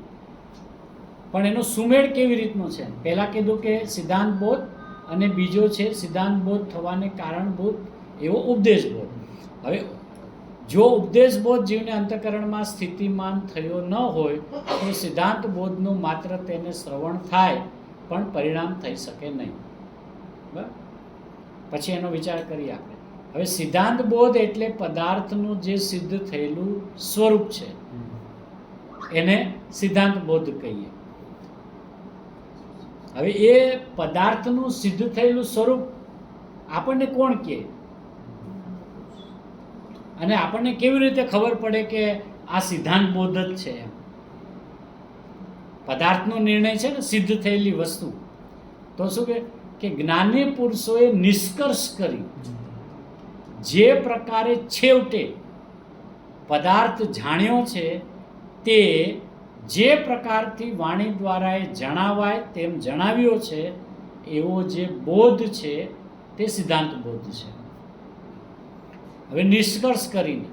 પણ એનો સુમેળ કેવી રીતનો છે? પહેલા કીધું કે સિદ્ધાંત બોધ અને બીજો છે સિદ્ધાંત બોધ થવાને કારણભૂત એવો ઉપદેશ બોધ. હવે જો ઉપદેશ બોધ જીવને અંતઃકરણમાં સ્થિતિમાન થયો ન હોય તો સિદ્ધાંત બોધનું માત્ર તેને શ્રવણ થાય પણ પરિણામ થઈ શકે નહીં. બરાબર, પછી એનો વિચાર કરીએ આપણે. હવે સિદ્ધાંત બોધ એટલે પદાર્થનું જે સિદ્ધ થયેલું સ્વરૂપ છે એને સિદ્ધાંત બોધ કહીએ. હવે એ પદાર્થનું સિદ્ધ થયેલું સ્વરૂપ આપણને કોણ કહે, અને આપણને કેવી રીતે ખબર પડે કે આ સિદ્ધાંત બોધ જ છે? એમ પદાર્થનો નિર્ણય છે ને, સિદ્ધ થયેલી વસ્તુ. તો શું કે જ્ઞાની પુરુષોએ નિષ્કર્ષ કરી જે પ્રકારે છેવટે પદાર્થ જાણ્યો છે તે જે પ્રકારથી વાણી દ્વારા જણાવાય તેમ જણાવ્યો છે એવો જે બોધ છે તે સિદ્ધાંત બોધ છે. હવે નિષ્કર્ષ કરીને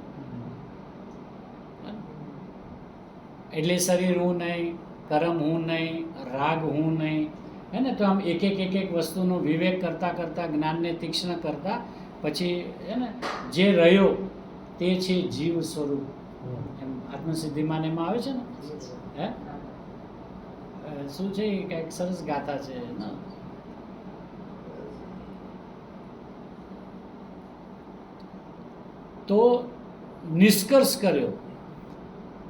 એટલે શરીર હું નહીં, કર્મ હું નહીં, રાગ હું નહીં, હે ને. તો આમ એક એક વસ્તુનો વિવેક કરતા કરતા, જ્ઞાનને તીક્ષ્ણ કરતા પછી હે ને જે રહ્યો તે છે જીવ સ્વરૂપ. એમ આત્મસિદ્ધિમાં એમાં આવે છે ને, હે શું છે કે એક સરસ ગાથા છે ને, તો નિષ્કર્ષ કર્યો.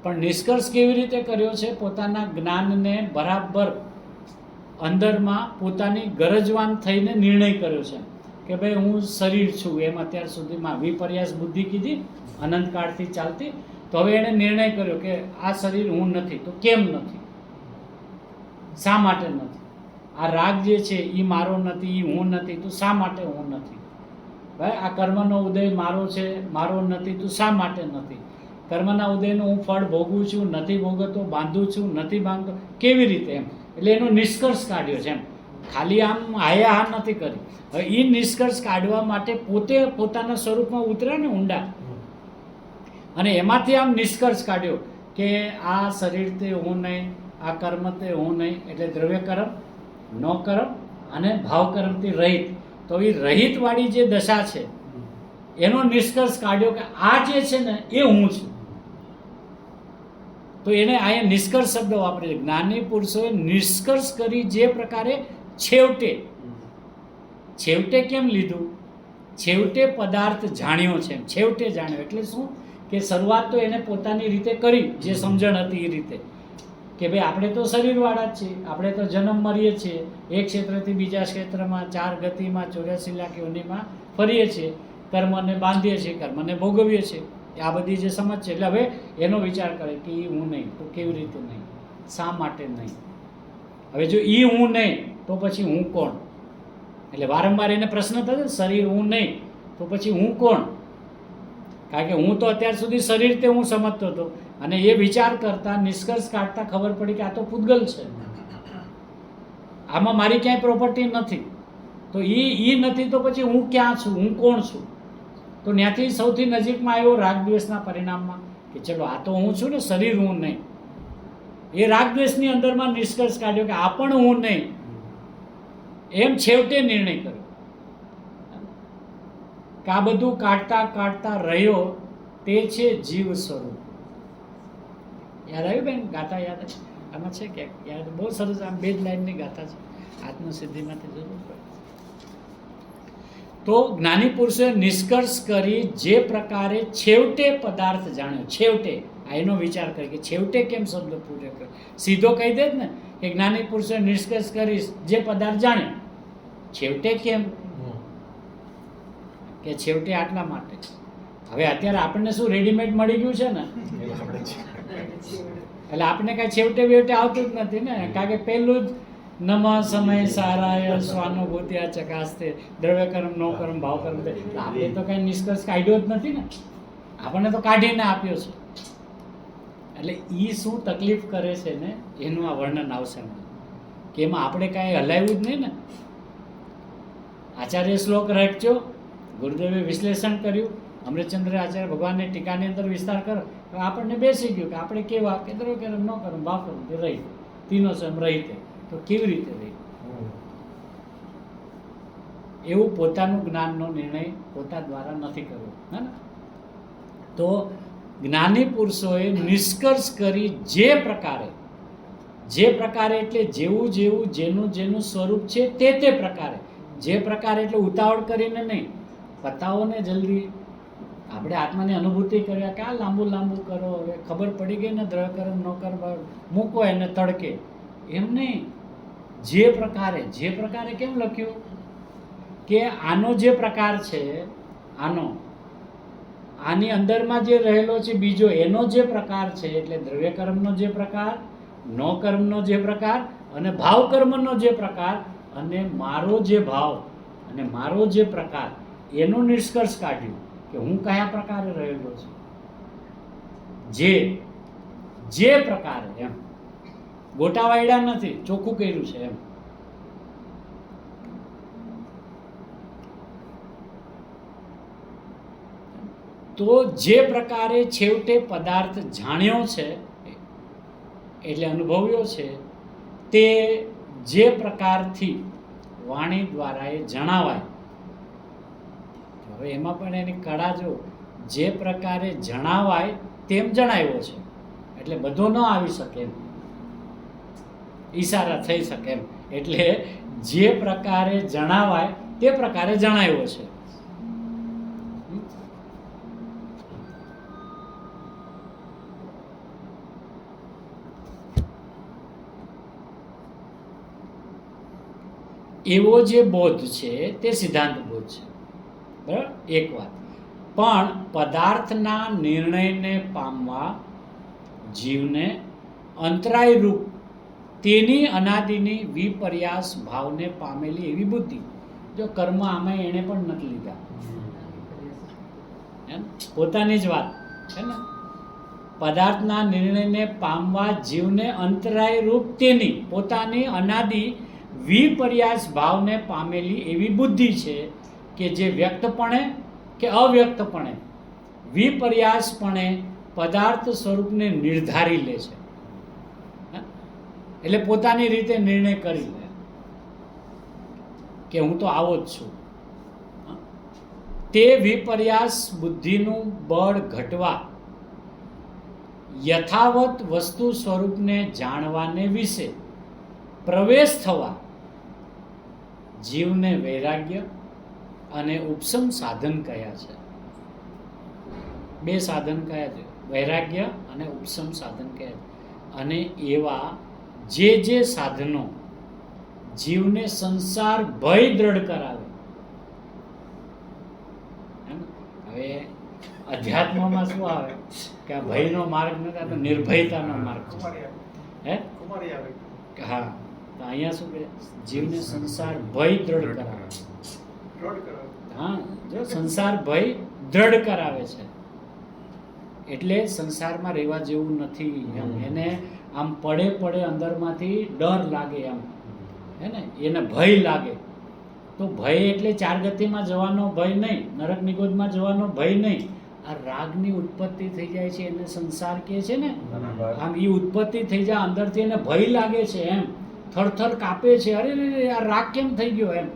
પણ નિષ્કર્ષ કેવી રીતે કર્યો છે? પોતાના જ્ઞાનને બરાબર અંદરમાં પોતાની ગરજવાન થઈને નિર્ણય કર્યો છે કે ભાઈ હું શરીર છું. એમ અત્યાર સુધીમાં વિપર્યાસ બુદ્ધિ કીધી અનંતકાળથી ચાલતી. તો હવે એણે નિર્ણય કર્યો કે આ શરીર હું નથી. તો કેમ નથી? શા માટે નથી? આ રાગ જે છે એ મારો નથી, એ હું નથી. તો શા માટે હું નથી? ભાઈ આ કર્મનો ઉદય મારો છે, મારો નથી. તો શા માટે નથી? કર્મના ઉદયનું હું ફળ ભોગવું છું, નથી ભોગવતો, બાંધું છું, નથી બાંધતો. કેવી રીતે? એમ એટલે એનો નિષ્કર્ષ કાઢ્યો છે. એમ ખાલી આમ આયા હા નથી કરી. હવે એ નિષ્કર્ષ કાઢવા માટે પોતે પોતાના સ્વરૂપમાં ઉતર્યા ને ઊંડા, અને એમાંથી આમ નિષ્કર્ષ કાઢ્યો કે આ શરીર તે હું નહીં, આ કર્મ તે હું નહીં, એટલે દ્રવ્ય કર્મ, નો કર્મ અને ભાવ કર્મથી રહિત. તો એ રહિત વાળી જે દશા છે એનો નિષ્કર્ષ કાઢ્યો કે આ જે છે ને એ હું છું. તો એને અહીંયા નિષ્કર્ષ શબ્દ વાપરે છે. જ્ઞાની પુરુષોએ નિષ્કર્ષ કરી જે પ્રકારે છેવટે કેમ લીધું? છેવટે પદાર્થ જાણ્યો છે. છેવટે જાણ્યો એટલે શું કે શરૂઆત તો એને પોતાની રીતે કરી, જે સમજણ હતી એ રીતે, કે ભાઈ આપણે તો શરીરવાળા જ છીએ, આપણે તો જન્મ મરીએ છીએ, એક ક્ષેત્રથી બીજા ક્ષેત્રમાં 4 ગતિમાં 84 લાખ યોનિમાં ફરીએ છીએ, કર્મને બાંધીએ છીએ, કર્મને ભોગવીએ છીએ. આ બધી જે સમજ છે. એટલે હવે એનો વિચાર કરે કે એ હું નહીં, તો કેવી રીતે નહીં, શા માટે નહીં? હવે જો એ હું નહીં તો પછી હું કોણ? એટલે વારંવાર એને પ્રશ્ન થતો, શરીર હું નહીં તો પછી હું કોણ? કારણ કે હું તો અત્યાર સુધી શરીર તે હું સમજતો હતો, અને એ વિચાર કરતા નિષ્કર્ષ કાઢતા ખબર પડી કે આ તો પૂતગલ છે, આમાં મારી ક્યાંય પ્રોપર્ટી નથી. તો એ નથી તો પછી હું ક્યાં છું, હું કોણ છું? તો ત્યાંથી સૌથી નજીકમાં આવ્યો રાગદ્વેષના પરિણામમાં કે ચલો આ તો હું છું ને, શરીર હું નહીં. એ રાગદ્વેષની અંદરમાં નિષ્કર્ષ કાઢ્યો કે આ પણ હું નહીં, એમ છેવટે નિર્ણય કર્યો કે આ બધું કાઢતા કાઢતા રહ્યો તે છે જીવ સ્વરૂપ. યાદ આવ્યું બેન? ગાથા યાદ છે? આમાં છે કે યાદ? બહુ સરસ. આમ 2 જ લાઈનની ગાથા છે, આત્મસિદ્ધિમાંથી જરૂર પડે. તો જ્ઞાની પુરુષે નિષ્કર્ષ કરી જે પ્રકારે છેવટે પદાર્થ જાણ્યો, છેવટે આ એનો વિચાર કરે કે છેવટે કેમ શબ્દ પૂરો કરે. સીધો કહી દે જ ને કે જ્ઞાની પુરુષે નિષ્કર્ષ કરી જે પદાર્થ જાણ્યો, છેવટે કેમ? કે છેવટે આટલા માટે. હવે અત્યારે આપણને શું રેડીમેડ મળી ગયું છે ને, એટલે આપણે કાંઈ છેવટે વેવટે આવતું જ નથી ને. કારણ કે પહેલું જ નમ સમય સારાય સ્વાનુભૂત્યા ચકાસ્તે દ્રવ્ય કર્મ, નો કર્મ, ભાવ કર્મ. આપણે તો કાંઈ નિષ્કર્ષ કાઢ્યો જ નથી ને, આપણને તો કાઢીને આપ્યો છે. એટલે એ શું તકલીફ કરે છે ને એનું આ વર્ણન આવશે કે એમાં આપણે કાંઈ હલાવ્યું જ નહીં ને. આચાર્ય શ્લોક રાખ્યો, ગુરુદેવે વિશ્લેષણ કર્યું, અમૃતચંદ્ર આચાર્ય ભગવાનની ટીકાની અંદર વિસ્તાર કરો, આપણને બેસી ગયું કે આપણે કેવા કે દ્રવ્ય કર્મ, નો કર્મ, ભાવ કર્મ રહી, તીનો સ્વયં રહીતે. તો કેવી રીતે રહી? એવું પોતાનું જ્ઞાનનો નિર્ણય પોતા દ્વારા નથી કર્યો. હે ને? તો જ્ઞાની પુરુષોએ નિષ્કર્ષ કરી જે પ્રકારે એટલે જેવું જેનું સ્વરૂપ છે તે પ્રકારે, જે પ્રકારે એટલે ઉતાવળ કરીને નહીં, પતાવો ને જલ્દી. આપણે આત્માની અનુભૂતિ કર્યા કે આ લાંબુ કરો, હવે ખબર પડી ગઈ ને દ્રવ્ય કર્મ, નો કર્મ, મૂકો એને તડકે, એમ નહીં. જે પ્રકારે કેમ લખ્યું કે આનો જે પ્રકાર છે, આની અંદરમાં જે રહેલો છે બીજો, એનો જે પ્રકાર છે, એટલે દ્રવ્ય કર્મનો જે પ્રકાર, નો કર્મનો જે પ્રકાર અને ભાવ કર્મનો જે પ્રકાર, અને મારો જે ભાવ અને મારો જે પ્રકાર, એનું નિષ્કર્ષ કાઢ્યું કે હું કયા પ્રકારે રહેલો છું. જે પ્રકારે, એમ ગોટાવાયડા નથી, ચોખ્ખું કર્યું છે એમ. તો જે પ્રકારે છેવટે પદાર્થ જાણ્યો છે એટલે અનુભવ્યો છે, તે જે પ્રકારથી વાણી દ્વારા એ જણાવાય. હવે એમાં પણ એની કળા જો, જે પ્રકારે જણાવાય તેમ જણાવ્યો છે, એટલે બધો ન આવી શકે એમ, ઈશારા થઈ શકે એમ. એટલે જે પ્રકારે જણાવાય તે પ્રકારે જણાવ્યો છે. એવો જે બોધ છે તે સિદ્ધાંત બોધ છે, બરાબર? એક વાત. પણ પદાર્થના નિર્ણયને પામવા જીવને અંતરાય રૂપ તેની અનાદિની વિપર્યાસ ભાવને પામેલી એવી બુદ્ધિ. જો કર્મ આમાં એને પણ નથી લીધા, પોતાની જ વાત છે ને. પદાર્થના નિર્ણયને પામવા જીવને અંતરાય રૂપ તેની પોતાની અનાદિ વિપર્યાસ ભાવને પામેલી એવી બુદ્ધિ છે કે જે વ્યક્તપણે કે અવ્યક્તપણે વિપર્યાસપણે પદાર્થ સ્વરૂપને નિર્ધારી લે છે. એટલે પોતાની રીતે નિર્ણય કરી લે કે હું તો આવો જ છું. તે વિપર્યાસ બુદ્ધિનું બળ ઘટવા યથાવત વસ્તુ સ્વરૂપને જાણવાને વિશે પ્રવેશ થવા જીવને વૈરાગ્ય અને ઉપશમ સાધન કહ્યા છે. બે સાધન કયા છે, વૈરાગ્ય અને ઉપશમ સાધન કહ્યા છે. અને એવા જે સાધનો જીવને સંસાર ભય દ્રઢ કરાવે. હવે અધ્યાત્મમાં શું આવે કે આ ભયનો માર્ગ નથી, આ તો નિર્ભયતાનો માર્ગ છે. હે હા, તો અહીંયા શું કહે, જીવને સંસાર ભય દ્રઢ કરાવે. હા, જો સંસાર ભય દ્રઢ કરાવે છે એટલે સંસારમાં રહેવા જેવું નથી એમ. એને આમ પડે અંદરમાંથી ડર લાગે એમ, હે ને, એને ભય લાગે. તો ભય એટલે ચાર ગતિમાં જવાનો ભય નહીં, નરક નિગોદમાં જવાનો ભય નહીં. આ રાગની ઉત્પત્તિ થઈ જાય છે એને સંસાર કહે છે ને. આમ એ ઉત્પત્તિ થઈ જાય અંદરથી એને ભય લાગે છે એમ, થરથર કાપે છે, અરે આ રાગ કેમ થઈ ગયો એમ.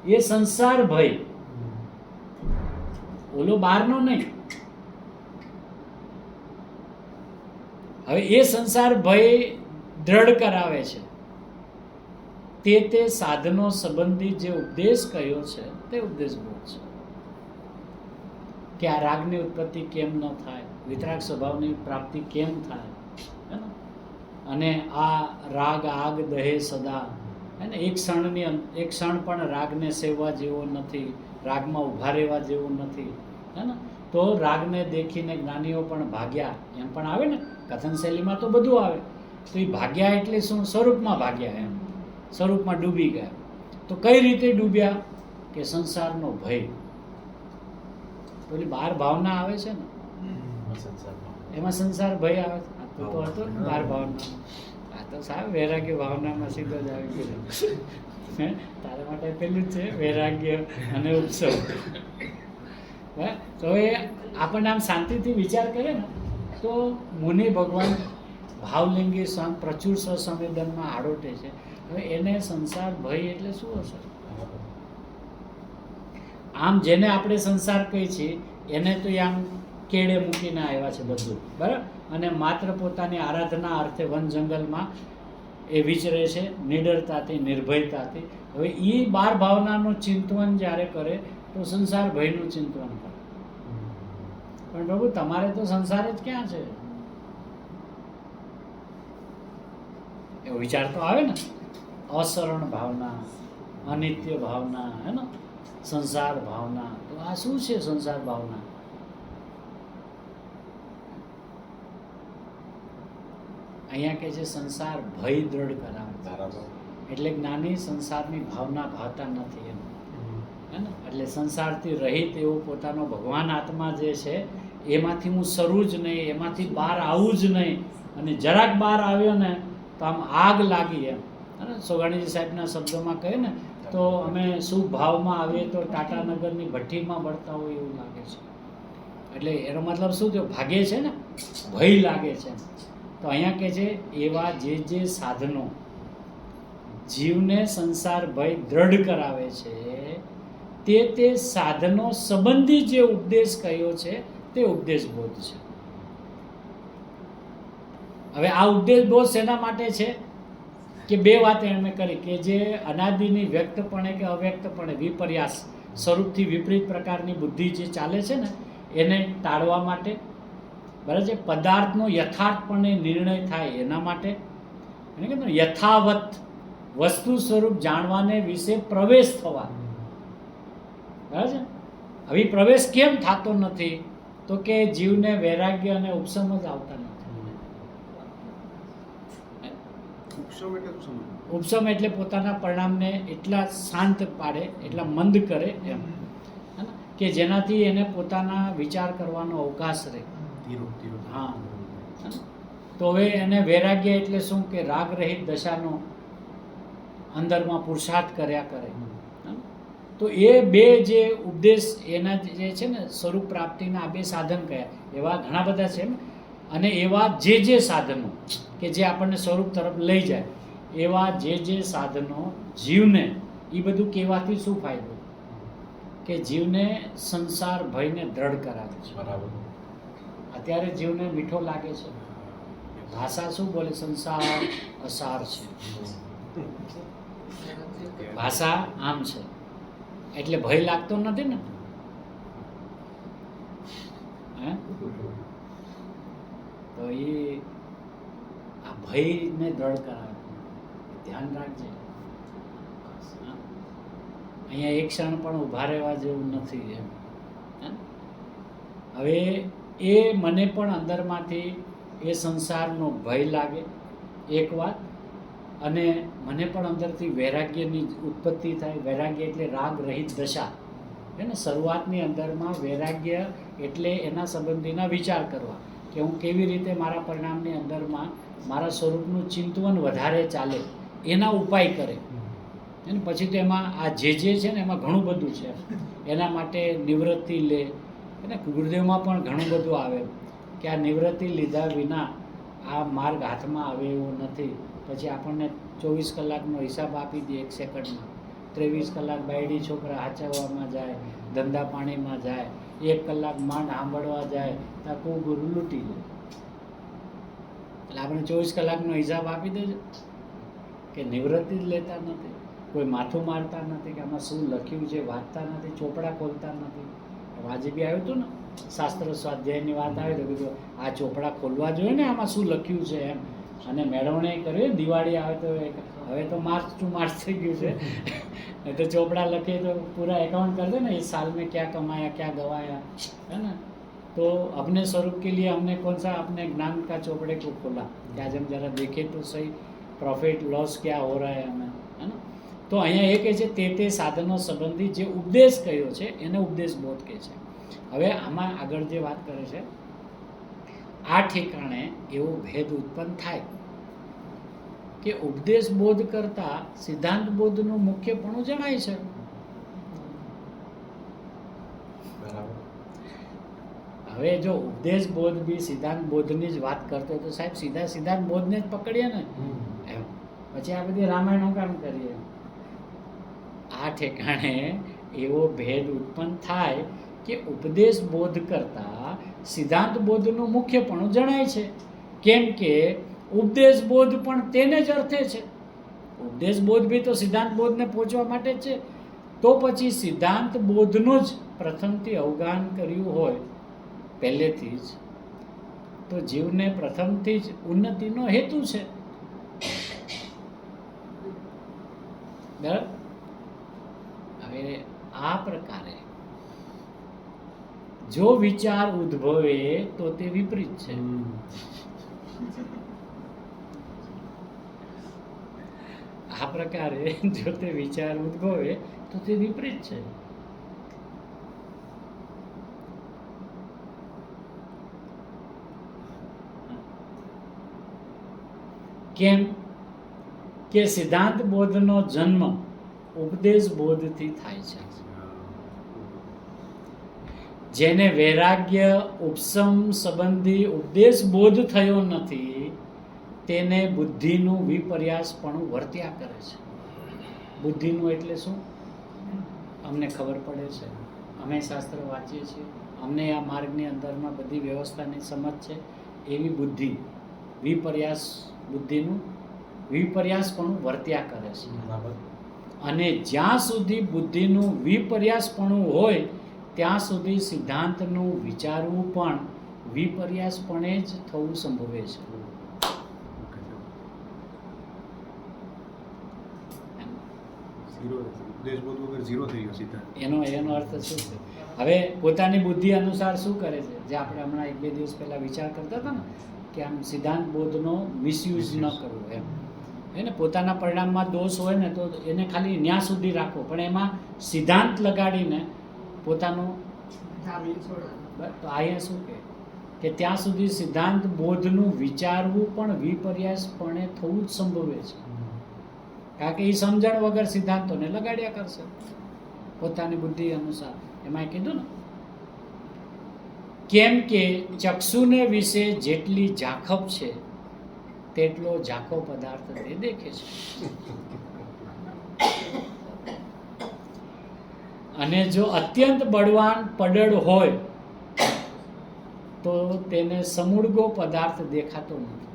એ સંસાર ભય, ઓલો બહારનો નહીં. હવે એ સંસાર ભય દ્રઢ કરાવે છે. તે સાધનો સંબંધી જે ઉપદેશ કહ્યો છે તે ઉપદેશ બોધ છે કે આ રાગની ઉત્પત્તિ કેમ ન થાય, વિતરાગ સ્વભાવની પ્રાપ્તિ કેમ થાય, હે ને. અને આ રાગ આગ દહે સદા, હે ને. એક ક્ષણ પણ રાગને સેવવા જેવો નથી, રાગમાં ઊભા રહેવા જેવું નથી, હે ને. તો રાગને દેખીને જ્ઞાનીઓ પણ ભાગ્યા એમ પણ આવે ને, કથન શૈલીમાં તો બધું આવે. તો એ ભાગ્યા એટલે શું, સ્વરૂપમાં ભાગ્યા એમ, સ્વરૂપમાં ડૂબી ગયા. તો કઈ રીતે ડૂબ્યા કે સંસારનો ભય. પેલી બાર ભાવના આવે છે ને, એમાં સંસાર ભય આવે છે. આ તો હતો ને બાર ભાવના, આ તો સાહેબ વૈરાગ્ય ભાવનામાં સીધો જ આવી ગયો. તારા માટે પેલું જ છે વૈરાગ્ય અને ઉત્સવ. તો એ આપણને આમ શાંતિથી વિચાર કરે ને તો મુનિ ભગવાન ભાવલિંગી પ્રચુર સ્વસંવેદનમાં આડોટે છે. હવે એને સંસાર ભય એટલે શું હશે? આમ જેને આપણે સંસાર કહીએ છીએ એને તો આમ કેડે મૂકીને આવ્યા છે બધું, બરાબર. અને માત્ર પોતાની આરાધના અર્થે વન જંગલમાં એ વિચરે છે નિડરતાથી, નિર્ભયતાથી. હવે એ બાર ભાવનાનું ચિંતન જ્યારે કરે તો સંસાર ભયનું ચિંતન કરે. પણ પ્રભુ તમારે તો સંસાર જ ક્યાં છે એવો વિચાર તો આવે ને. અસરણ ભાવના, અનિત્ય ભાવના, હે ને, સંસાર ભાવના. તો આ શું છે સંસાર ભાવના? અહીંયા કે છે સંસાર ભય દ્રઢ કરાવે. એટલે જ્ઞાની સંસારની ભાવના ભાવતા નથી એમ, હે ને. એટલે સંસારથી રહિત એવો પોતાનો ભગવાન આત્મા જે છે એમાંથી હું સરું જ નહીં, એમાંથી બહાર આવું જ નહીં. અને જરાક બહાર આવ્યો ને તો આમ આગ લાગી એમ. અને સોગાણીજી સાહેબના શબ્દોમાં કહે ને તો અમે શુભ ભાવમાં આવીએ તો ટાટાનગરની ભઠ્ઠીમાં બળતા હોય એવું લાગે છે. એટલે એનો મતલબ શું થયો, ભાગે છે ને, ભય લાગે છે. તો અહીંયા કે છે એવા જે સાધનો જીવને સંસાર ભય દ્રઢ કરાવે છે તે સાધનો સંબંધી જે ઉપદેશ કહ્યો છે તે ઉપદેશ બોધ છે. હવે આ ઉપદેશ બોધ શેના માટે છે કે બે વાત એમણે કરી કે જે અનાદિની વ્યક્તપણે કે અવ્યક્તપણે વિપર્યાસ સ્વરૂપથી વિપરીત પ્રકારની બુદ્ધિ જે ચાલે છે ને એને ટાળવા માટે, બરાબર છે. પદાર્થનો યથાર્થપણે નિર્ણય થાય એના માટે, એને કહેતો યથાવત વસ્તુ સ્વરૂપ જાણવાને વિશે પ્રવેશ થવા, બરાબર છે. હવે પ્રવેશ કેમ થતો નથી તો કે જીવને વૈરાગ્ય અને ઉપશમ જ આવતા નથી. ઉપશમ એટલે પોતાના પરિણામને એટલા શાંત પાડે, એટલા મંદ કરે એમ, કે જેનાથી એને પોતાના વિચાર કરવાનો અવકાશ રહે. હા, તો હવે એને વૈરાગ્ય એટલે શું કે રાગ રહિત દશાનો અંદરમાં પુરુષાર્થ કર્યા કરે. તો એ બે જે ઉપદેશ એના જે છે ને સ્વરૂપ પ્રાપ્તિના આ બે સાધન કયા, એવા ઘણા બધા છે ને અને એવા જે સાધનો કે જે આપણને સ્વરૂપ તરફ લઈ જાય એવા જે સાધનો જીવને એ બધું કહેવાથી શું ફાયદો કે જીવને સંસાર ભયને દ્રઢ કરાવે છે. બરાબર. અત્યારે જીવને મીઠો લાગે છે, ભાષા શું બોલે? સંસાર અસાર છે. ભાષા આમ છે એટલે ભય લાગતો નથી ને. હે? તો એ આ ભયને દ્રઢ કરાવે. ધ્યાન રાખજે. હા? અહીંયા એક ક્ષણ પણ ઊભા રહેવા જેવું નથી એમ. હે? હવે એ મને પણ અંદરમાંથી એ સંસારનો ભય લાગે એક વાત, અને મને પણ અંદરથી વૈરાગ્યની ઉત્પત્તિ થાય. વૈરાગ્ય એટલે રાગ રહિત દશા. હે ને? શરૂઆતની અંદરમાં વૈરાગ્ય એટલે એના સંબંધીના વિચાર કરવા કે હું કેવી રીતે મારા પરિણામની અંદરમાં મારા સ્વરૂપનું ચિંતવન વધારે ચાલે એના ઉપાય કરે. અને પછી તો એમાં આ જે છે ને એમાં ઘણું બધું છે. એના માટે નિવૃત્તિ લે. અને ગુરુદેવમાં પણ ઘણું બધું આવે કે આ નિવૃત્તિ લીધા વિના આ માર્ગ હાથમાં આવે એવું નથી. પછી આપણને 24 કલાકનો હિસાબ આપી દે 1 સેકન્ડમાં. 23 કલાક બાયડી છોકરા હાચવવામાં જાય, ધંધા પાણીમાં જાય, 1 કલાક માંડ સાંભળવા જાય તો કોઈ ગુરુ લૂંટી લે. એટલે આપણે 24 કલાકનો હિસાબ આપી દેજો કે નિવૃત્તિ જ લેતા નથી, કોઈ માથું મારતા નથી કે આમાં શું લખ્યું છે વાંચતા નથી, ચોપડા ખોલતા નથી. આજે બી આવ્યું હતું ને શાસ્ત્ર સ્વાધ્યાયની વાત આવી તો કીધું આ ચોપડા ખોલવા જોઈએ ને આમાં શું લખ્યું છે એમ. અને મેળવણી કરી દિવાળી આવે તો હવે તો માર્ચ ટુ માર્ચ થઈ ગયું છે તો ચોપડા લખીએ તો પૂરા એકાઉન્ટ कर दे ना इस साल में क्या कमाया क्या गवाया, है ना. तो अपने स्वरूप के लिए हमने कौन सा अपने ज्ञान का चौपड़े को खोला कि आज हम जरा देखें तो सही प्रॉफिट लॉस क्या हो रहा है हमें, है ना. તો અહીંયા એ કહે છે તે સાધનો સંબંધી જે ઉપદેશ કહ્યો છે એને ઉપદેશ બોધ કહે છે. હવે આમાં આગળ જે વાત કરે છે આ ઠેકાણે એવો ભેદ ઉત્પન્ન થાય કે ઉપદેશ બોધ કરતા સિદ્ધાંત બોધનું મુખ્યપણું જણાય છે. બરાબર. હવે જો ઉપદેશ બોધ બી સિદ્ધાંત બોધની જ વાત કરતો તો સાહેબ સીધા સિદ્ધાંત બોધને જ પકડીએ ને એમ. પછી આ બધી રામાયણો કામ કરીએ. આ ઠેકાણે એવો ભેદ ઉત્પન્ન થાય કે ઉપદેશ બોધ કરતા સિદ્ધાંત બોધનું મુખ્યપણું જણાય છે. કેમ કે ઉપદેશ બોધ પણ તેને જ અર્થે છે. ઉપદેશ બોધ બી તો સિદ્ધાંત બોધને પહોંચવા માટે જ છે. તો પછી સિદ્ધાંત બોધનું જ પ્રથમથી અવગાન કર્યું હોય પહેલેથી જ તો જીવને પ્રથમથી જ ઉન્નતિનો હેતુ છે. બરાબર. હવે આ પ્રકારે જો વિચાર ઉદ્ભવે તો તે વિપરીત છે. આ પ્રકારે જો તે વિચાર ઉદ્ભવે તો તે વિપરીત છે. કેમ કે સિદ્ધાંત બોધનો જન્મ ઉપદેશ બોધથી થાય છે. જેને વૈરાગ્ય ઉપશમ સંબંધી ઉપદેશ બોધ થયો નથી તેને બુદ્ધિનું વિપર્યાસપણું વર્ત્યા કરે છે. બુદ્ધિનું એટલે શું? અમને ખબર પડે છે, અમે શાસ્ત્ર વાંચીએ છીએ, અમને આ માર્ગની અંદરમાં બધી વ્યવસ્થાની સમજ છે એવી બુદ્ધિ વિપર્યાસ બુદ્ધિનું વિપર્યાસપણું વર્ત્યા કરે છે. અને જ્યાં સુધી બુદ્ધિનું વિપર્યાસપણું હોય ત્યાં સુધી સિદ્ધાંતનું વિચારવું પણ વિપર્યાસપણે જ થવું સંભવે છે. એનો અર્થ શું છે? હવે પોતાની બુદ્ધિ અનુસાર શું કરે છે? જે આપણે હમણાં 1-2 દિવસ પહેલા વિચાર કરતા હતા ને કે આમ સિદ્ધાંત બોધનો મિસયુઝ ન કરવો એમ. એને પોતાના પરિણામમાં દોષ હોય ને તો એને ખાલી ન્યા સુધી રાખવો, પણ એમાં સિદ્ધાંત લગાડીને પોતાનું તો અહીંયા શું કે ત્યાં સુધી સિદ્ધાંત બોધનું વિચારવું પણ વિપર્યાસપણે થવું જ સંભવે છે. કારણ કે એ સમજણ વગર સિદ્ધાંતોને લગાડ્યા કરશે પોતાની બુદ્ધિ અનુસાર. એમાં કીધું ને કેમ કે ચક્ષુને વિશે જેટલી ઝાખપ છે તેટલો ઝાખો પદાર્થ તે દેખે છે. અને જો અત્યંત બળવાન પડડ હોય તો તેને સમૂળગો પદાર્થ દેખાતો નથી.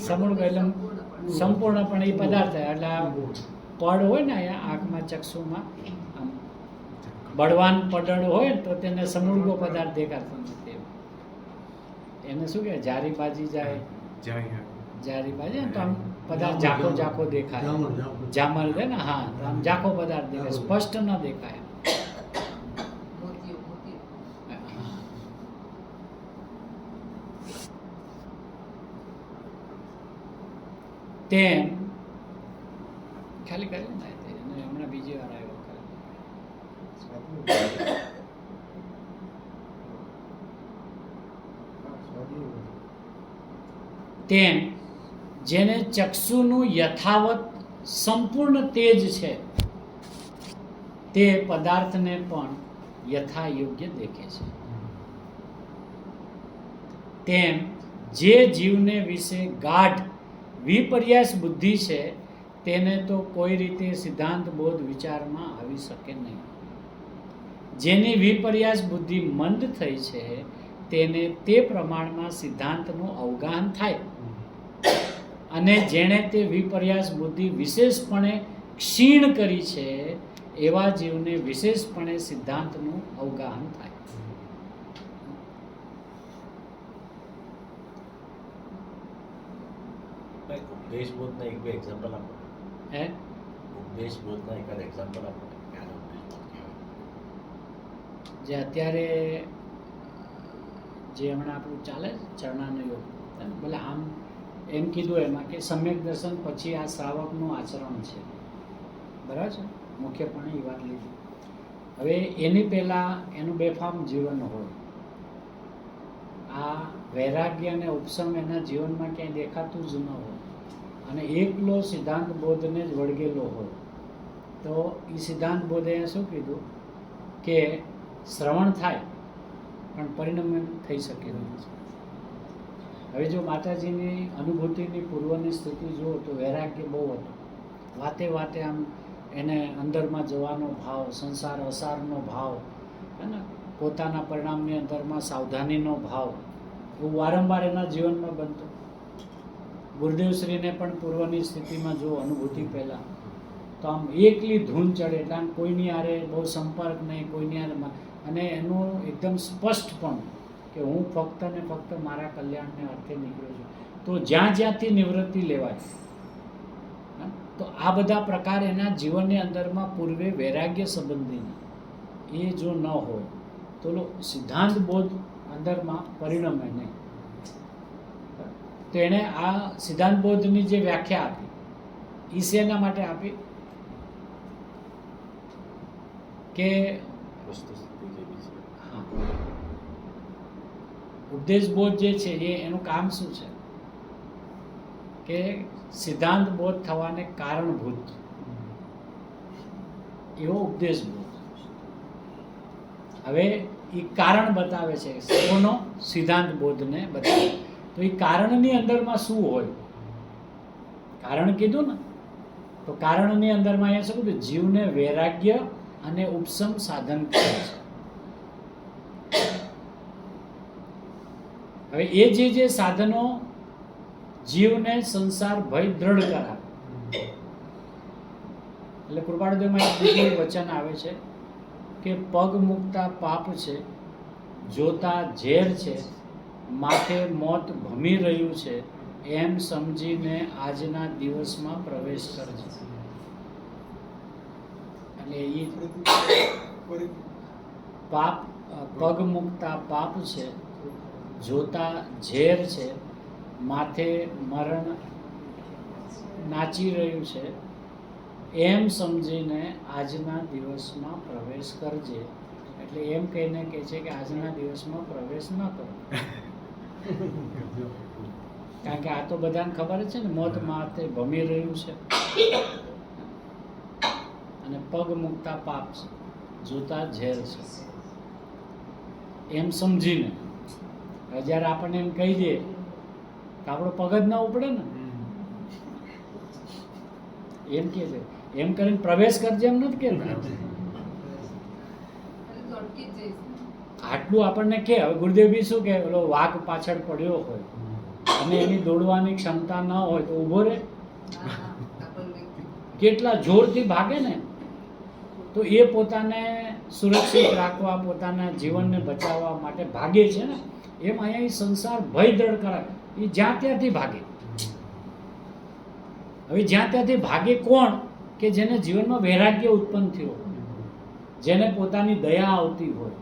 સમૂળગો એટલે સંપૂર્ણપણે એ પદાર્થ એટલે આ પડ હોય ને અહીંયા આંખમાં ચક્ષુમાં આમ બળવાન પડડ હોય તો તેને સમૂળગો પદાર્થ દેખાતો નથી. એને શું કહેવાય? જારી બાજી જાય, જારી બાજી ને તો આમ પદાર્થ ઝાખો ઝાખો દેખાય, જામલ છે ને, હા, તો આમ ઝાખો પદાર્થ દેખાય, સ્પષ્ટ ન દેખાય. તેમ ખાલી કર્યું ને અને હમણાં બીજી વાર આવ્યો તેમ જેને ચક્ષુનું યથાવત સંપૂર્ણ તેજ છે તે પદાર્થને પણ યથા યોગ્ય દેખે છે. તેમ જે જીવને વિશે ગાઢ વિપર્યાસ બુદ્ધિ છે તેને તો કોઈ રીતે સિદ્ધાંત બોધ વિચારમાં આવી શકે નહીં. જેની વિપર્યાસ બુદ્ધિ મંદ થઈ છે તેને તે પ્રમાણમાં સિદ્ધાંતનું અવગાહન થાય અને જેણે તે વિપર્યાસ બુદ્ધિ વિશેષપણે ક્ષીણ કરી છે એવા જીવને વિશેષપણે સિદ્ધાંતનું અવગાહન થાય. ઉપદેશ બોધના એક બે એક્ઝામ્પલ આપો. હે ઉપદેશ બોધના એકાદ એક્ઝામ્પલ આપો. ક્યારે ઉપદેશ બોધ કહેવાય? જે અત્યારે જે હમણાં આપણું ચાલે છે ચરણાનો યોગ, ભલે આમ એમ કીધું એમાં કે સમ્યક દર્શન પછી આ શ્રાવકનું આચરણ છે, બરાબર છે, મુખ્યપણે એ વાત લીધી. હવે એની પહેલાં એનું બેફામ જીવન હોય, આ વૈરાગ્ય અને ઉપશમ એના જીવનમાં ક્યાંય દેખાતું જ ન હોય અને એકલો સિદ્ધાંત બોધને જ વળગેલો હોય, તો એ સિદ્ધાંત બોધે શું કીધું કે શ્રવણ થાય પણ પરિણમન થઈ શકે નહીં. હવે જો માતાજીની અનુભૂતિની પૂર્વની સ્થિતિ જુઓ તો વૈરાગ્ય બહુ હતું, વાતે વાતે આમ એને અંદરમાં જવાનો ભાવ, સંસાર અસારનો ભાવ, હે ને, પોતાના પરિણામની અંદરમાં સાવધાનીનો ભાવ, એવું વારંવાર એના જીવનમાં બનતું. ગુરુદેવશ્રીને પણ પૂર્વની સ્થિતિમાં જો અનુભૂતિ પહેલાં તો આમ એકલી ધૂન ચડે, એટલે આમ કોઈની હારે બહુ સંપર્ક નહીં, કોઈની હારે, અને એનું એકદમ સ્પષ્ટ પણ કે હું ફક્ત ને ફક્ત મારા કલ્યાણને અર્થે નીકળ્યો છું. તો જ્યાં જ્યાંથી નિવૃત્તિ લેવાય, તો આ બધા પ્રકાર એના જીવનની અંદરમાં પૂર્વે વૈરાગ્ય સંબંધીના એ જો ન હોય તો સિદ્ધાંત બોધ અંદરમાં પરિણમે નહીં. તો એણે આ સિદ્ધાંત બોધની જે વ્યાખ્યા આપી એ શેના માટે આપી કે હા, ઉપદેશ બોધ જે છે એનું કામ શું છે કે સિદ્ધાંત બોધ થવાને કારણભૂત એવો ઉપદેશ બોધ. હવે એ કારણ બતાવે છે, કોનો? સિદ્ધાંત બોધને બતાવે. તો એ કારણની અંદરમાં શું હોય? કારણ કીધું ને, તો કારણની અંદરમાં અહીંયા શું કીધું? જીવને વૈરાગ્ય અને ઉપશમ સાધન કરે છે. હવે એ જે સાધનો જીવને સંસાર ભય દ્રઢ કરાવે, એટલે કૃપાળુદેવમાં એક બીજું વચન આવે છે કે પગ મૂકતા પાપ છે, જોતા ઝેર છે, માથે મોત ભમી રહ્યું છે, એમ સમજીને આજના દિવસમાં પ્રવેશ કરજે. એટલે એ પાપ, પગ મૂકતા પાપ છે, જોતા ઝેર છે, માથે મરણ નાચી રહ્યું છે, એમ સમજીને આજના દિવસમાં પ્રવેશ કરજે. એટલે એમ કહીને કહે છે કે આજના દિવસમાં પ્રવેશ ન કરો. કારણ કે આ તો બધાને ખબર જ છે ને, મોત માતે ભમી રહ્યું છે અને પગ મૂકતા પાપ છે, જોતા ઝેર છે, એમ સમજીને જ્યારે આપણને એમ કહી દે તો આપણો પગ જ ના ઉપડે ને, એમ કે છે. એમ કરીને પ્રવેશ કરજે એમ નથી કહેતા. આટલું આપણને કે હવે ગુરુદેવ બી શું કે, ઓલો વાઘ પાછળ પડ્યો હોય અને એની દોડવાની ક્ષમતા ન હોય તો ઊભો રહે? કેટલા જોરથી ભાગે ને, તો એ પોતાને સુરક્ષિત રાખવા, પોતાના જીવનને બચાવવા માટે ભાગે છે ને. એમ અહીંયા સંસાર ભય દળ કરાવે, એ જ્યાં ત્યાંથી ભાગે. હવે જ્યાં ત્યાંથી ભાગે કોણ? કે જેને જીવનમાં વૈરાગ્ય ઉત્પન્ન થયો, જેને પોતાની દયા આવતી હોય,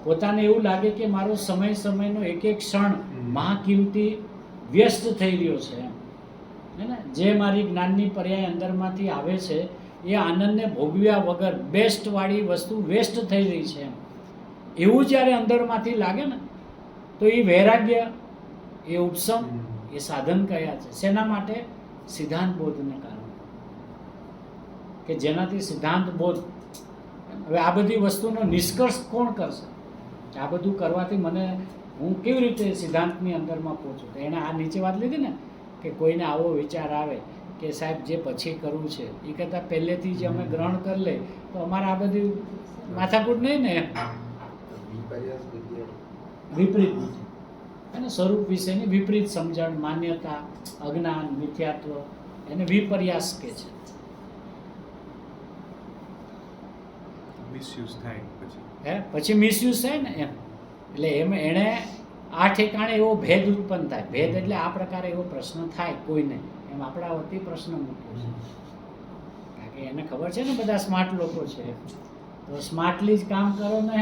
પોતાને એવું લાગે કે મારો સમયનો એક એક ક્ષણ મહાકિંમતી વ્યસ્ત થઈ રહ્યો છે એમ, હે ને. જે મારી જ્ઞાનની પર્યાય અંદરમાંથી આવે છે એ આનંદને ભોગવ્યા વગર બેસ્ટવાળી વસ્તુ વેસ્ટ થઈ રહી છે એમ, એવું જ્યારે અંદરમાંથી લાગે ને, તો એ વૈરાગ્ય, એ ઉપશમ, એ સાધન કયા છે. શેના માટે? સિદ્ધાંત બોધને કારણે, કે જેનાથી સિદ્ધાંત બોધ. હવે આ બધી વસ્તુનો નિષ્કર્ષ કોણ કરશે? આ બધું કરવાથી હું કેવી રીતે સિદ્ધાંતની અંદરમાં પહોંચું? તો એણે આ નીચે વાત લીધી ને, કે કોઈને આવો વિચાર આવે કે સાહેબ જે પછી કરવું છે એ કરતાં પહેલેથી જ અમે ગ્રહણ કરી લે તો અમારે આ બધી માથાકૂટ નહીં ને. વિપરીત બુદ્ધિ અને સ્વરૂપ વિશેની વિપરીત સમજણ, માન્યતા, અજ્ઞાન, મિથ્યાત્વ, એને વિપર્યાસ કે છે. મિસયુઝ થાય પછી મિસયુઝ થાય ને એમ. એટલે એણે આ ઠેકાણે એવો ભેદ ઉત્પન્ન થાય. ભેદ એટલે આ પ્રકારે એવો પ્રશ્ન થાય કોઈને, એમ આપણા વતી પ્રશ્ન મૂક્યો છે. કારણ કે એને ખબર છે ને બધા સ્માર્ટ લોકો છે, તો સ્માર્ટલી જ કામ કરો ને.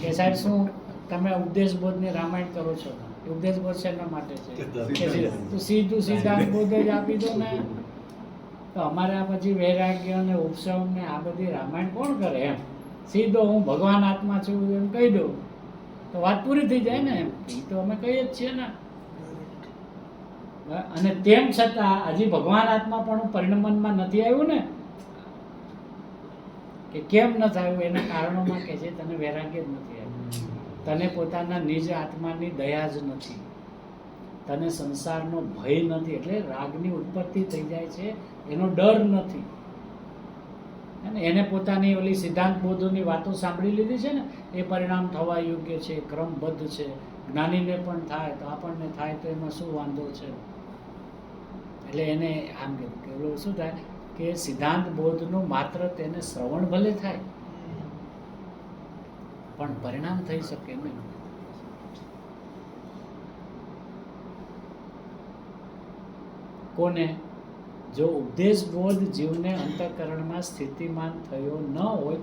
કે સાહેબ શું તમે ઉપદેશ બોધની રામાયણ કરો છો? ઉપદેશ બોધ શેના માટે છે? તો સીધું સિદ્ધાંત બોધ જ આપી દો ને. તો અમારે આ પછી વૈરાગ્ય અને ઉપશમ ને આ બધી રામાયણ કોણ કરે એમ? સીધો હું ભગવાન આત્મા છું એમ કહી દઉં તો વાત પૂરી થઈ જાય ને એમ. એ તો અમે કહીએ જ છીએ ને. અને તેમ છતાં હજી ભગવાન આત્મા પણ પરિણમનમાં નથી આવ્યું ને. કે કેમ નથી આવ્યું? એના કારણોમાં કે છે તને વૈરાગ્ય જ નથી આવ્યું, તને પોતાના નિજ આત્માની દયા જ નથી, તને સંસારનો ભય નથી, એટલે રાગની ઉત્પત્તિ થઈ જાય છે એનો ડર નથી. અને એને પોતાની ઓલી સિદ્ધાંત બોધોની વાતો સાંભળી લીધી છે ને, એ પરિણામ થવા યોગ્ય છે, ક્રમબદ્ધ છે, જ્ઞાનીને પણ થાય તો આપણને થાય તો એમાં શું વાંધો છે? એટલે એને આમ કીધું કે ઓલું શું થાય કે સિદ્ધાંત બોધનું માત્ર તેને શ્રવણ ભલે થાય પણ પરિણામ થઈ શકે નહીં. કોને? જો ઉપદેશ બોધ જીવને અંતઃકરણમાં સ્થિતિમાન થયો ન હોય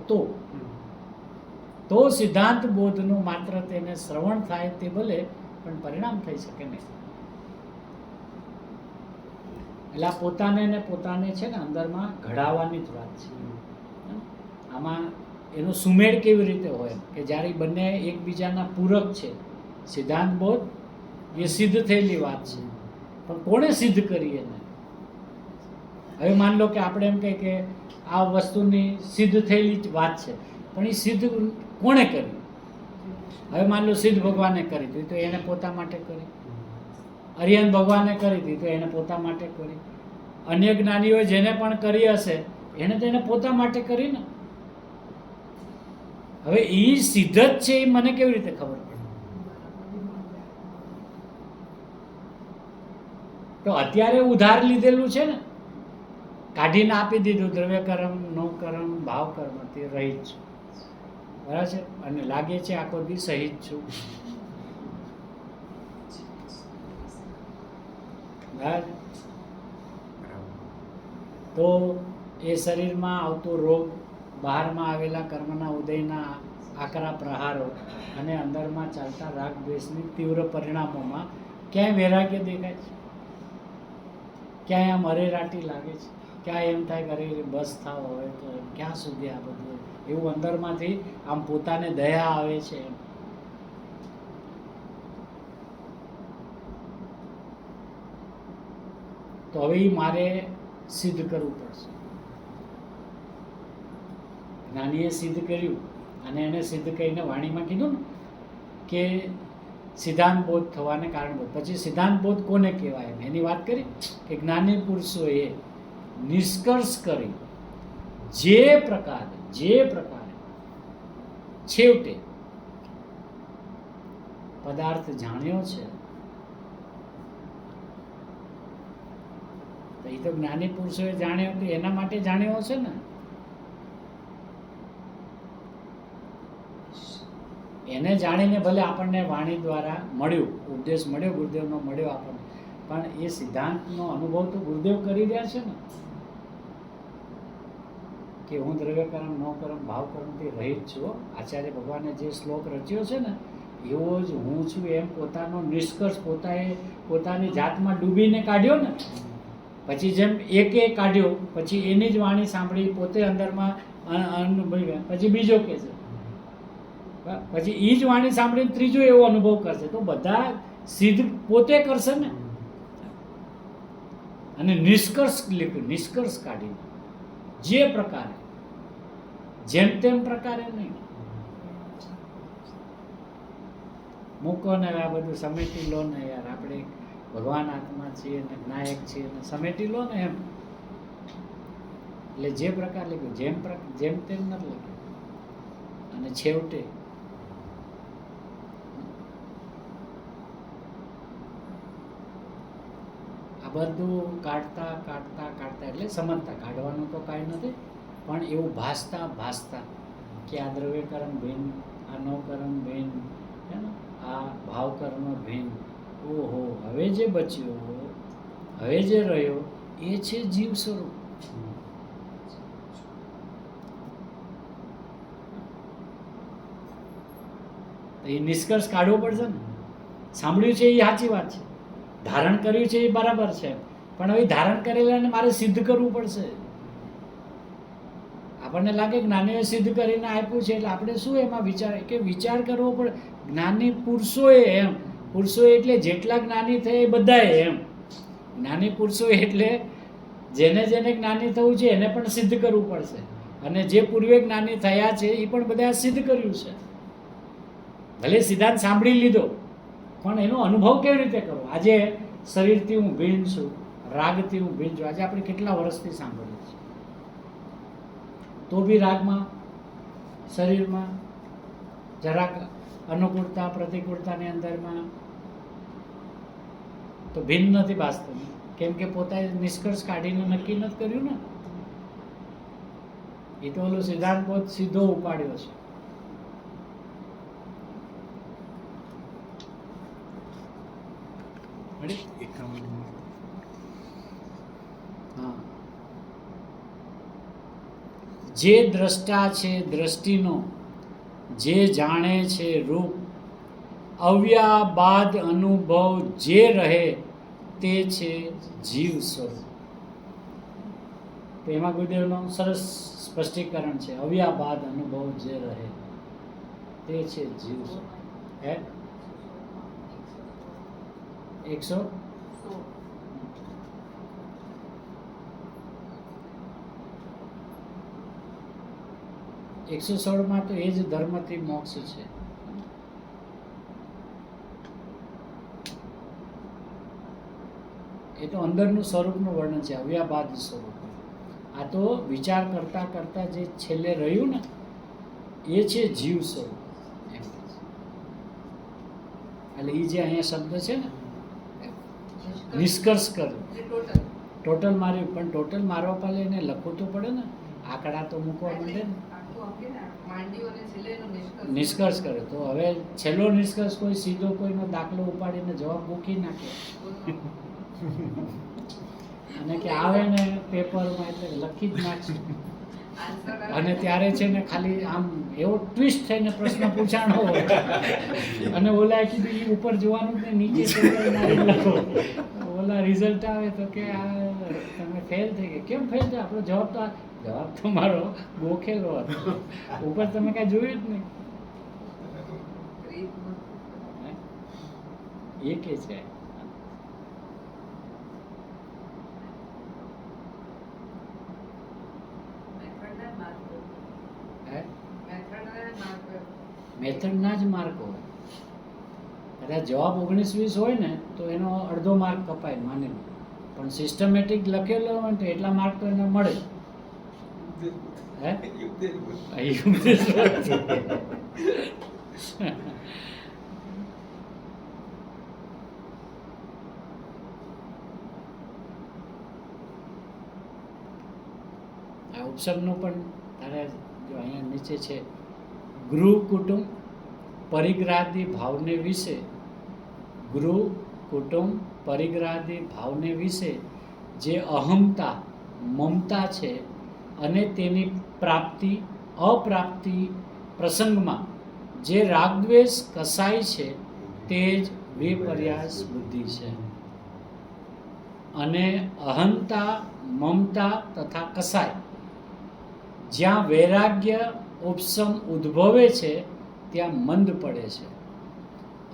તો સિદ્ધાંત બોધનું માત્ર તેને શ્રવણ થાય તે ભલે પણ પરિણામ થઈ શકે નહીં. એટલે પોતાને છે ને અંદરમાં ઘડાવવાની જ વાત છે. આમાં એનો સુમેળ કેવી રીતે હોય કે જ્યારે બંને એકબીજાના પૂરક છે. સિદ્ધાંત બોધ એ સિદ્ધ થયેલી વાત છે, પણ કોણે સિદ્ધ કરી એને? હવે માન લો કે આપણે એમ કહીએ કે આ વસ્તુની સિદ્ધ થયેલી જ વાત છે, પણ એ સિદ્ધ કોણે કરી? હવે માન લો સિદ્ધ ભગવાને કરી હતી તો એને પોતા માટે કરી, અરિહંત ભગવાને કરી હતી તો એને પોતા માટે કરી, અન્ય જ્ઞાનીઓ જેને પણ કરી હશે એને તો એને પોતા માટે કરી ને. હવે એ સિદ્ધ જ છે એ મને કેવી રીતે ખબર પડે? તો અત્યારે ઉધાર લીધેલું છે ને, કાઢીને આપી દીધું, દ્રવ્ય કર્મ, નો કર્મ, ભાવ કર્મ, તે રહિત છું, બરાબર છે. અને લાગે છે આખો દી સહિત છું, બરાબર. તો એ શરીરમાં આવતો રોગ, બહારમાં આવેલા કર્મના ઉદયના આકરા પ્રહારો અને અંદરમાં ચાલતા રાગ દ્વેષની તીવ્ર પરિણામોમાં ક્યાંય વૈરાગ્ય દેખાય છે? ક્યાંય આમ અરેરાટી લાગે છે? ક્યાં એમ થાય કરે બસ થાવ હવે તો ક્યાં સુધી આ બધું? એવું અંદરમાંથી આમ પોતાને દયા આવે છે. તો હવે ઈ મારે સિદ્ધ કરવું પડશે. જ્ઞાનીએ સિદ્ધ કર્યું અને એને સિદ્ધ કરીને વાણીમાં કીધું ને કે સિદ્ધાંત બોધ થવાને કારણભૂત. પછી સિદ્ધાંત બોધ કોને કહેવાય એની વાત કરી કે જ્ઞાની પુરુષોએ નિષ્કર્ષ કરી જે પ્રકારે છેવટે પદાર્થ જાણ્યો છે, તો એ તો જ્ઞાની પુરુષોએ જાણ્યો કે એના માટે જાણ્યો હશે ને. એને જાણીને ભલે આપણને વાણી દ્વારા મળ્યું, ઉપદેશ મળ્યો, ગુરુદેવનો મળ્યો આપણને, પણ એ સિદ્ધાંતનો અનુભવ તો ગુરુદેવ કરી રહ્યા છે ને કે હું દ્રવ્યકર્મ નો કર્મ ભાવ કર્મથી રહિત છું. આચાર્ય ભગવાને જે શ્લોક રચ્યો છે ને એવો જ હું છું એમ પોતાનો નિષ્કર્ષ પોતાની જાતમાં ડૂબીને કાઢ્યો ને. પછી જેમ એકે કાઢ્યો, પછી એની જ વાણી સાંભળી, પોતે અંદરમાં અનુભવી ગયા, પછી બીજો કે છે, પછી એ જ વાણી સાંભળીને ત્રીજો એવો અનુભવ કરશે. તો બધા સિદ્ધ પોતે કરશે ને. અને નિષ્કર્ષ કાઢીને જે પ્રકારે જેમ તેમ પ્રકારે નહીં. મૂકો ને આ બધું સમેટી લો ને યાર, આપણે ભગવાન આત્મા છીએ ને નાયક છીએ ને સમેટી લો ને એમ. એટલે જે પ્રકાર લખ્યું જેમ તેમ નથી લખ્યું. અને છેવટે આ બધું કાઢતા એટલે સમજતા, કાઢવાનું તો કાંઈ નથી, પણ એવું ભાસતા કે આ દ્રવ્ય કર્મ ભિન્ન, આ નો કર્મ ભિન્ન, આ ભાવ કર્મ ભિન્ન. ઓહો, હવે જે બચ્યો, હવે જે રહ્યો એ છે જીવ સ્વરૂપ. એ નિષ્કર્ષ કાઢવો પડશે ને. સાંભળ્યું છે એ સાચી વાત છે, ધારણ કર્યું છે એ બરાબર છે, પણ હવે ધારણ કરેલાને મારે સિદ્ધ કરવું પડશે. આપણને લાગે જ્ઞાનીએ સિદ્ધ કરીને આપ્યું છે એટલે આપણે શું એમાં વિચાર કરવો પડે. જ્ઞાની પુરુષોએ એમ, પુરુષોએ એટલે જેટલા જ્ઞાની થયા એ બધાએ એમ. જ્ઞાની પુરુષો એટલે જેને જ્ઞાની થવું છે એને પણ સિદ્ધ કરવું પડશે, અને જે પૂર્વે જ્ઞાની થયા છે એ પણ બધા સિદ્ધ કર્યું છે. ભલે સિદ્ધાંત સાંભળી લીધો, પણ એનો અનુભવ કેવી રીતે કરવો. આજે શરીરથી હું ભિન્ન છું, રાગથી હું ભિન્ન છું, આજે આપણે કેટલા વર્ષથી સાંભળીએ છીએ, તો બી રાગમાં શરીરમાં જરાક અનુકૂળતા પ્રતિકૂળતાની અંદરમાં તો ભિન્ન નથી વાસ્તવ, કેમ કે પોતાએ નિષ્કર્ષ કાઢીને નક્કી નથી કર્યું ને. એ તો ઓલો સિદ્ધાંત બોધ સીધો ઉપાડ્યો છે. જે દ્રષ્ટા છે દ્રષ્ટિનો, જે જાણે છે રૂપ, અવ્યાબાદ અનુભવ જે રહે તે છે જીવ સ્વરૂપ. તો એમાં ગુરુદેવનું સરસ સ્પષ્ટીકરણ છે. અવ્યાબાદ અનુભવ જે રહે તે છે જીવ સ્વરૂપ. 116 તો એ જ ધર્મથી મોક્ષ છે. એ તો અંદરનું સ્વરૂપનું વર્ણન છે, અવ્યાબાદ સ્વરૂપ. આ તો વિચાર કરતા કરતા જે છેલ્લે રહ્યું ને એ છે જીવ સ્વરૂપ. એટલે એ જે અહીંયા શબ્દ છે ને નિષ્કર્ષ કર્યું, ટોટલ માર્યું, પણ ટોટલ મારવા પહેલા એને લખવું તો પડે ને, આંકડા તો મૂકવા માંડે ને. નિષ્કર્ષ કરે તો હવે છેલ્લો નિષ્કર્ષ કોઈ સીધો કોઈનો દાખલો ઉપાડીને જવાબ મૂકી નાખે અને કે આવે ને પેપરમાં એટલે લખી જ નાખશું. અને ત્યારે છે ને ખાલી આમ એવો ટ્વિસ્ટ થઈને પ્રશ્ન પૂછાણો હોય અને ઓલા કીધું એ ઉપર જોવાનું ને નીચે લખો, ઓલા રિઝલ્ટ આવે તો કે આ તમે ફેલ થઈ ગયા. કેમ ફેલ થયા? આપણો જવાબ તો મારો ગોખેલો હતો, ઉપર તમે કાંઈ જોયું જ નહીં. એ કે છે મેથડના જ માર્ક હોય. કદાચ જવાબ 19-20 હોય ને તો એનો અડધો માર્ક કપાય માની લો, પણ સિસ્ટમેટિક લખેલો હોય ને તો એટલા માર્ક તો એને મળે. હે આ ઉપસમનું પણ તારે જો અહીંયા નીચે છે, ગૃહ કુટુંબ પરિગ્રહાદી ભાવને વિશે, ગૃહ કુટુંબ પરિગ્રહાદી ભાવને વિશે જે અહમતા મમતા છે અને તેની પ્રાપ્તિ અપ્રાપ્તિ પ્રસંગમાં જે રાગદ્વેષ કસાય છે તે જ વિપર્યાસ બુદ્ધિ છે. અને અહંતા મમતા તથા કસાય જ્યાં વૈરાગ્ય ઉપસમ ઉદ્ભવે છે ત્યાં મંદ પડે છે,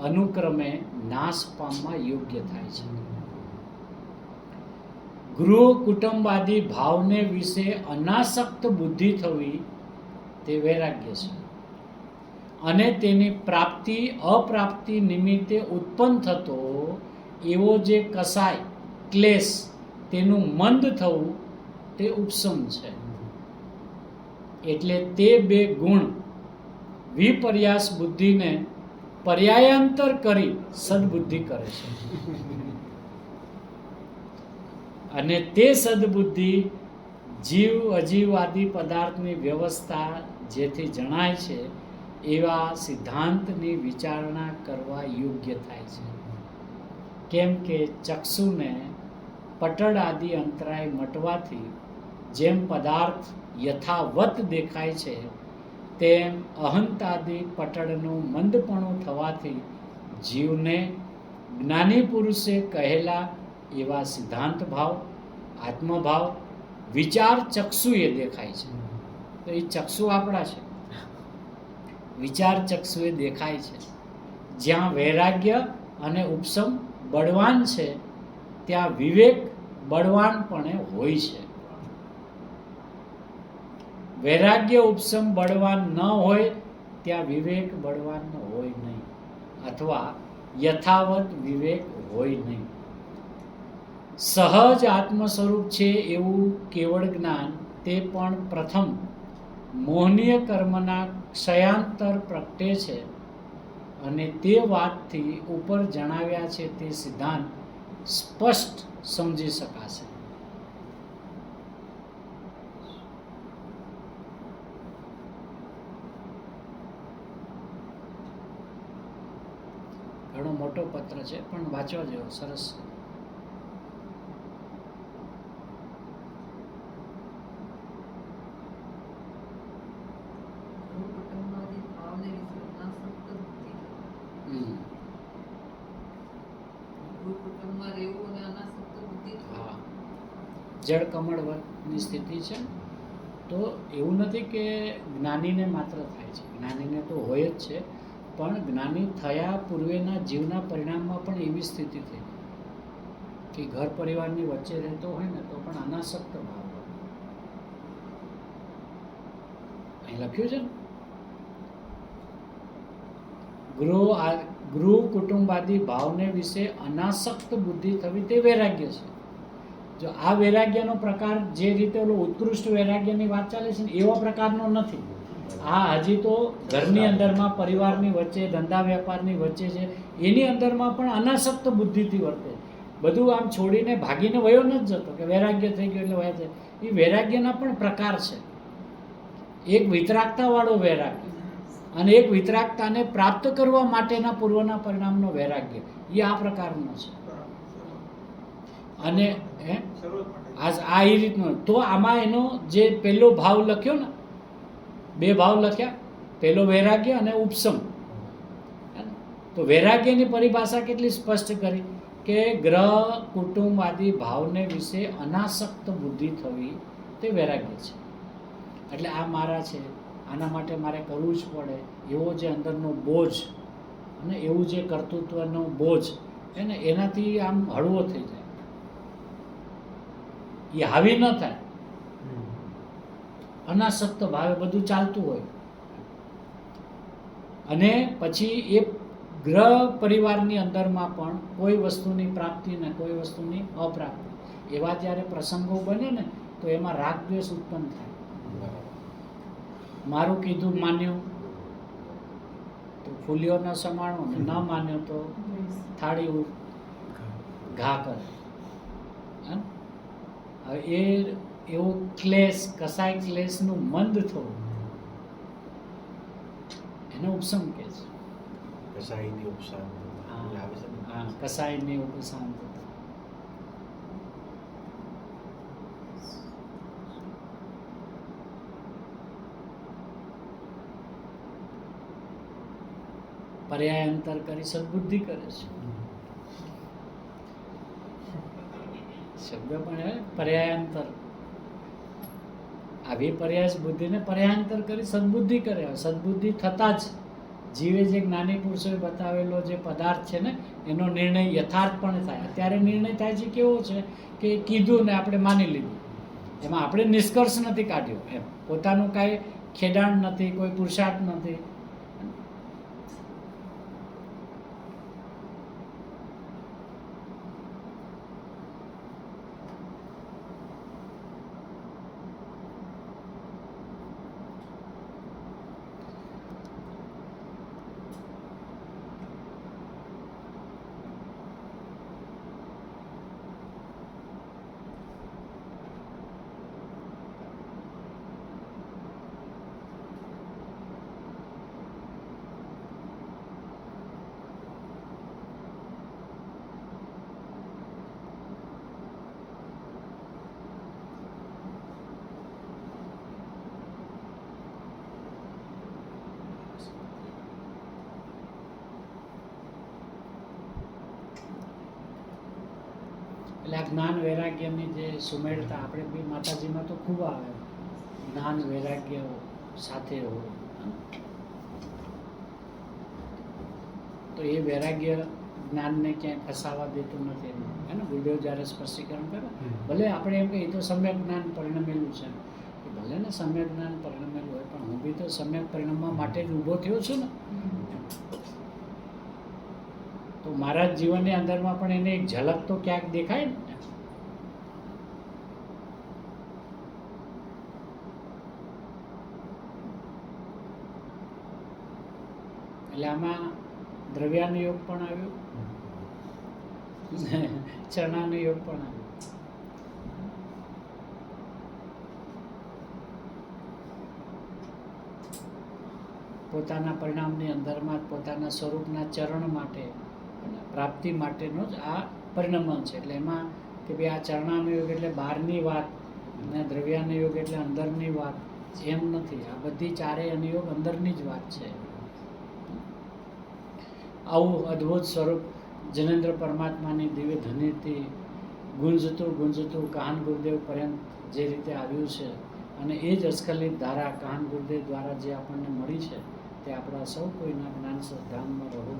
અનુક્રમે નાશ પામવા યોગ્ય થાય છે. ગૃહ કુટુંબાદી ભાવને વિશે અનાસક્ત બુદ્ધિ થવી તે વૈરાગ્ય છે. અને તેની પ્રાપ્તિ અપ્રાપ્તિ નિમિત્તે ઉત્પન્ન થતો એવો જે કસાય ક્લેશ તેનું મંદ થવું તે ઉપસમ છે. એટલે તે બે ગુણ વિપર્યાસ બુદ્ધિને પર્યાયાંતર કરી સદબુદ્ધિ કરે છે. અને તે સદબુદ્ધિ જીવ અજીવાદી પદાર્થની વ્યવસ્થા જેથી જણાય છે એવા સિદ્ધાંતની વિચારણા કરવા યોગ્ય થાય છે. કેમ કે ચક્ષુને પટળ આદિ અંતરાય મટવાથી જેમ પદાર્થ યથાવત દેખાય છે તેમ અહંતાદી પટળનું મંદપણું થવાથી જીવને જ્ઞાની પુરુષે કહેલા એવા સિદ્ધાંત ભાવ આત્મભાવ વિચાર ચક્ષુએ દેખાય છે. તો એ ચક્ષુ આપણા છે, વિચાર ચક્ષુએ દેખાય છે. જ્યાં વૈરાગ્ય અને ઉપસમ બળવાન છે ત્યાં વિવેક બળવાનપણે હોય છે. વૈરાગ્ય ઉપસમ બળવાન ન હોય ત્યાં વિવેક બળવાન હોય નહીં, અથવા યથાવત વિવેક હોય નહીં. સહજ આત્મ સ્વરૂપ છે એવું કેવળ જ્ઞાન તે પણ પ્રથમ મોહનીય કર્મના ક્ષયાંતર પ્રગટે છે. અને તે વાતથી ઉપર જણાવ્યા છે તે સિદ્ધાંત સ્પષ્ટ સમજી શકાશે. ઘણો મોટો પત્ર છે પણ વાંચવા જેવો સરસ છે. હા, જળ કમળવતની સ્થિતિ છે. તો એવું નથી કે જ્ઞાનીને માત્ર થાય છે, જ્ઞાનીને તો હોય જ છે, પણ જ્ઞાની થયા પૂર્વેના જીવના પરિણામમાં પણ એવી સ્થિતિ થઈ કે ઘર પરિવારની વચ્ચે રહેતો હોય ને તો પણ અનાસક્ત ભાવ હોય. અહીં લખ્યું છે ને, ગૃહ કુટુંબાદી ભાવને વિશે અનાસક્ત બુદ્ધિ થવી તે વૈરાગ્ય છે. જો આ વૈરાગ્યનો પ્રકાર જે રીતે ઓલો ઉત્કૃષ્ટ વૈરાગ્યની વાત ચાલે છે ને એવા પ્રકારનો નથી. આ હજી તો ઘરની અંદરમાં પરિવારની વચ્ચે ધંધા વેપારની વચ્ચે છે એની અંદરમાં પણ અનાસક્ત બુદ્ધિથી વર્તે. બધું આમ છોડીને ભાગીને વયો નથી જતો કે વૈરાગ્ય થઈ ગયો એટલે વયા જાય. એ વૈરાગ્યના પણ પ્રકાર છે. એક વિતરાગતાવાળો વૈરાગ્ય અને એક વિતરાગતાને પ્રાપ્ત કરવા માટેના પૂર્વના પરિણામનો વૈરાગ્ય, એ આ પ્રકારનો છે. અને આ એ રીતનો. તો આમાં એનો જે પહેલો ભાવ લખ્યો ને, બે ભાવ લખ્યા, પહેલો વૈરાગ્ય અને ઉપસમ. તો વૈરાગ્યની પરિભાષા કેટલી સ્પષ્ટ કરી કે ગ્રહ કુટુંબ આદિ ભાવને વિશે અનાસક્ત બુદ્ધિ થવી તે વૈરાગ્ય છે. એટલે આ મારા છે, આના માટે મારે કરવું જ પડે એવો જે અંદરનો બોજ અને એવું જે કર્તૃત્વનો બોજ એને એનાથી આમ હળવો થઈ જાય, એ હાવી ન થાય. અનાસક્ત ભાવે બધું ચાલતું હોય. અને પછી એ ગ્રહ પરિવારની અંદરમાં પણ કોઈ વસ્તુની પ્રાપ્તિ ને કોઈ વસ્તુની અપ્રાપ્તિ એવા જ્યારે પ્રસંગો બને ને તો એમાં રાગ દ્વેષ ઉત્પન્ન થાય. મારું કીધું માન્યું તો ફૂલ્યો ન સમાણો, ને ન માન્યો તો થાળી ઘા કરે. હે? હવે એવો ક્લેશ, કસાય ક્લેશનું મંદ થવું એને ઉપસમ કહે છે. કસાઈની ઉપશાંત આવે છે ને? હા, કસાયની ઉપશાંત. પર્યાયાંતર કરી સદબુદ્ધિ કરે છે. શબ્દ પણ હે પર્યાયાંતર. આવી પર્યાસ બુદ્ધિને પર્યાયાંતર કરી સદબુદ્ધિ કરે. સદબુદ્ધિ થતાં જ જીવે જે જ્ઞાની પુરુષોએ બતાવેલો જે પદાર્થ છે ને એનો નિર્ણય યથાર્થ પણ થાય. અત્યારે નિર્ણય થાય છે કેવો છે કે કીધું ને આપણે માની લીધું, એમાં આપણે નિષ્કર્ષ નથી કાઢ્યો, એમ પોતાનું કાંઈ ખેડાણ નથી, કોઈ પુરુષાર્થ નથી. એટલે આ જ્ઞાન વૈરાગ્યની જે સુમેળતા આપણે બી માતાજીમાં તો ખૂબ આવે. જ્ઞાન વૈરાગ્ય સાથે હોય તો એ વૈરાગ્ય જ્ઞાનને ક્યાંય ફસાવા દેતું નથી. એને ગુરુદેવ જ્યારે સ્પષ્ટીકરણ કરે, ભલે આપણે એમ કહીએ તો સમ્યક જ્ઞાન પરિણમેલું છે, ભલે ને સમ્યક જ્ઞાન પરિણમેલું હોય, પણ હું બી તો સમ્યક પરિણમવા માટે જ ઊભો થયો છું ને. તો મારા જીવનની અંદરમાં પણ એને એક ઝલક તો ક્યાંક દેખાય ને. એટલે આમાં દ્રવ્યાનો યોગ પણ આવ્યો, ચરણાનો યોગ પણ આવ્યો. પોતાના પરિણામની અંદરમાં જ પોતાના સ્વરૂપના ચરણ માટે પ્રાપ્તિ માટેનો જ આ પરિણમન છે. એટલે એમાં કે ભાઈ આ ચરણાનો યોગ એટલે બહારની વાત અને દ્રવ્યાનો યોગ એટલે અંદરની વાત, એમ નથી. આ બધી ચારેય અનુયોગ અંદરની જ વાત છે. આવું અદ્ભુત સ્વરૂપ જનેન્દ્ર પરમાત્માની દિવ્ય ધ્વનિથી ગુંજતું કાહન ગુરુદેવ પર્યંત જે રીતે આવ્યું છે, અને એ જ અસ્ખલિત ધારા કાહન ગુરુદેવ દ્વારા જે આપણને મળી છે, તે આપણા સૌ કોઈના જ્ઞાન શ્રદ્ધામાં રહો.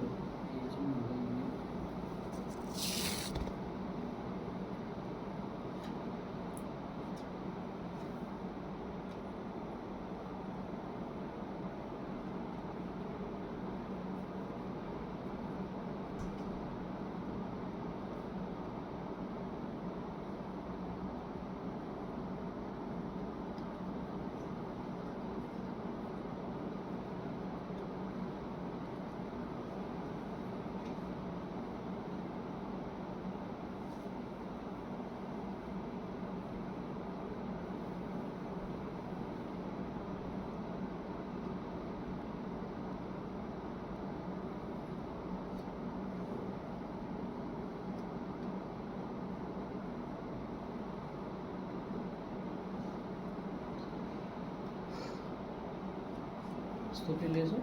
સ્તુતિ લેજો.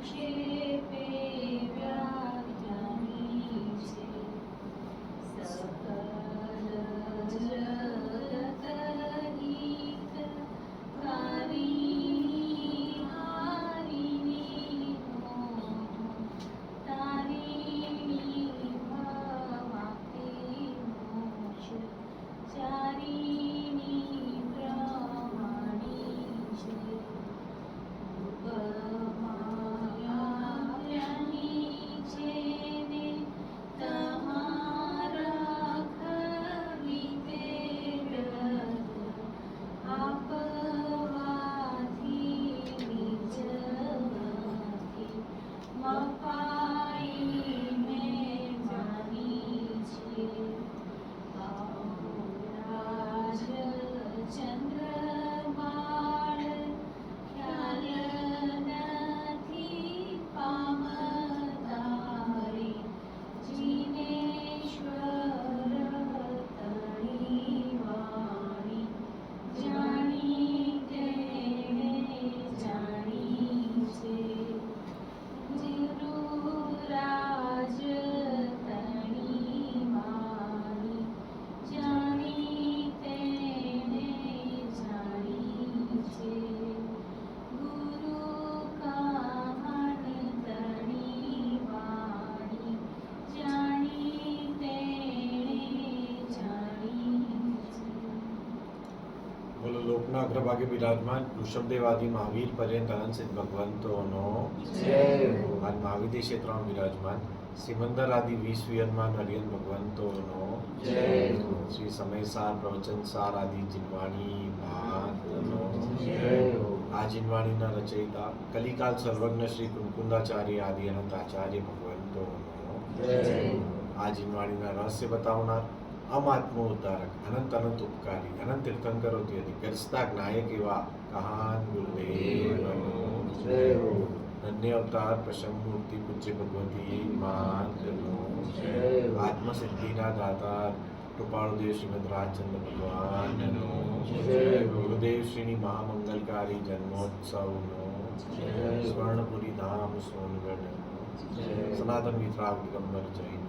Shri મંડપના અગ્રભાગે બિરાજમાન ઋષભદેવાદી મહાવીર પર્યંત અનંત સિદ્ધ ભગવંતોનો આજ મહાવિદ્ય ક્ષેત્રમાં બિરાજમાન સિમંદર આદિ 20 વિયનમાં હરિયન ભગવંતોનો શ્રી સમયસાર પ્રવચનસાર આદિ જીનવાણી મહાત્મનો આ જીનવાણીના રચયિતા કલિકાલ સર્વજ્ઞ શ્રી કુંકુંદાચાર્ય આદિ અનંત આચાર્ય ભગવંતોનો આ જીનવાણીના રહસ્ય બતાવનાર અમાત્મ ઉદ્ધારક અનંત અનંત ઉપકારી અનંત તીર્થંકરોથી અધિક ગરજતા જ્ઞાયક એવા કહાન ગુરુદેવનો ધન્ય અવતાર પ્રસન્ન મૂર્તિ પૂજ્ય ભગવતી માતનો આત્મસિદ્ધિના દાતાર કૃપાળુદેવ શ્રીમદ રાજચંદ્ર ભગવાનનો ગુરુદેવ શ્રીની મહામંગલકારી જન્મોત્સવનો સ્વર્ણપુરી ધામ સોનગઢનો સનાતન વિતરાગ દિગંબર જૈન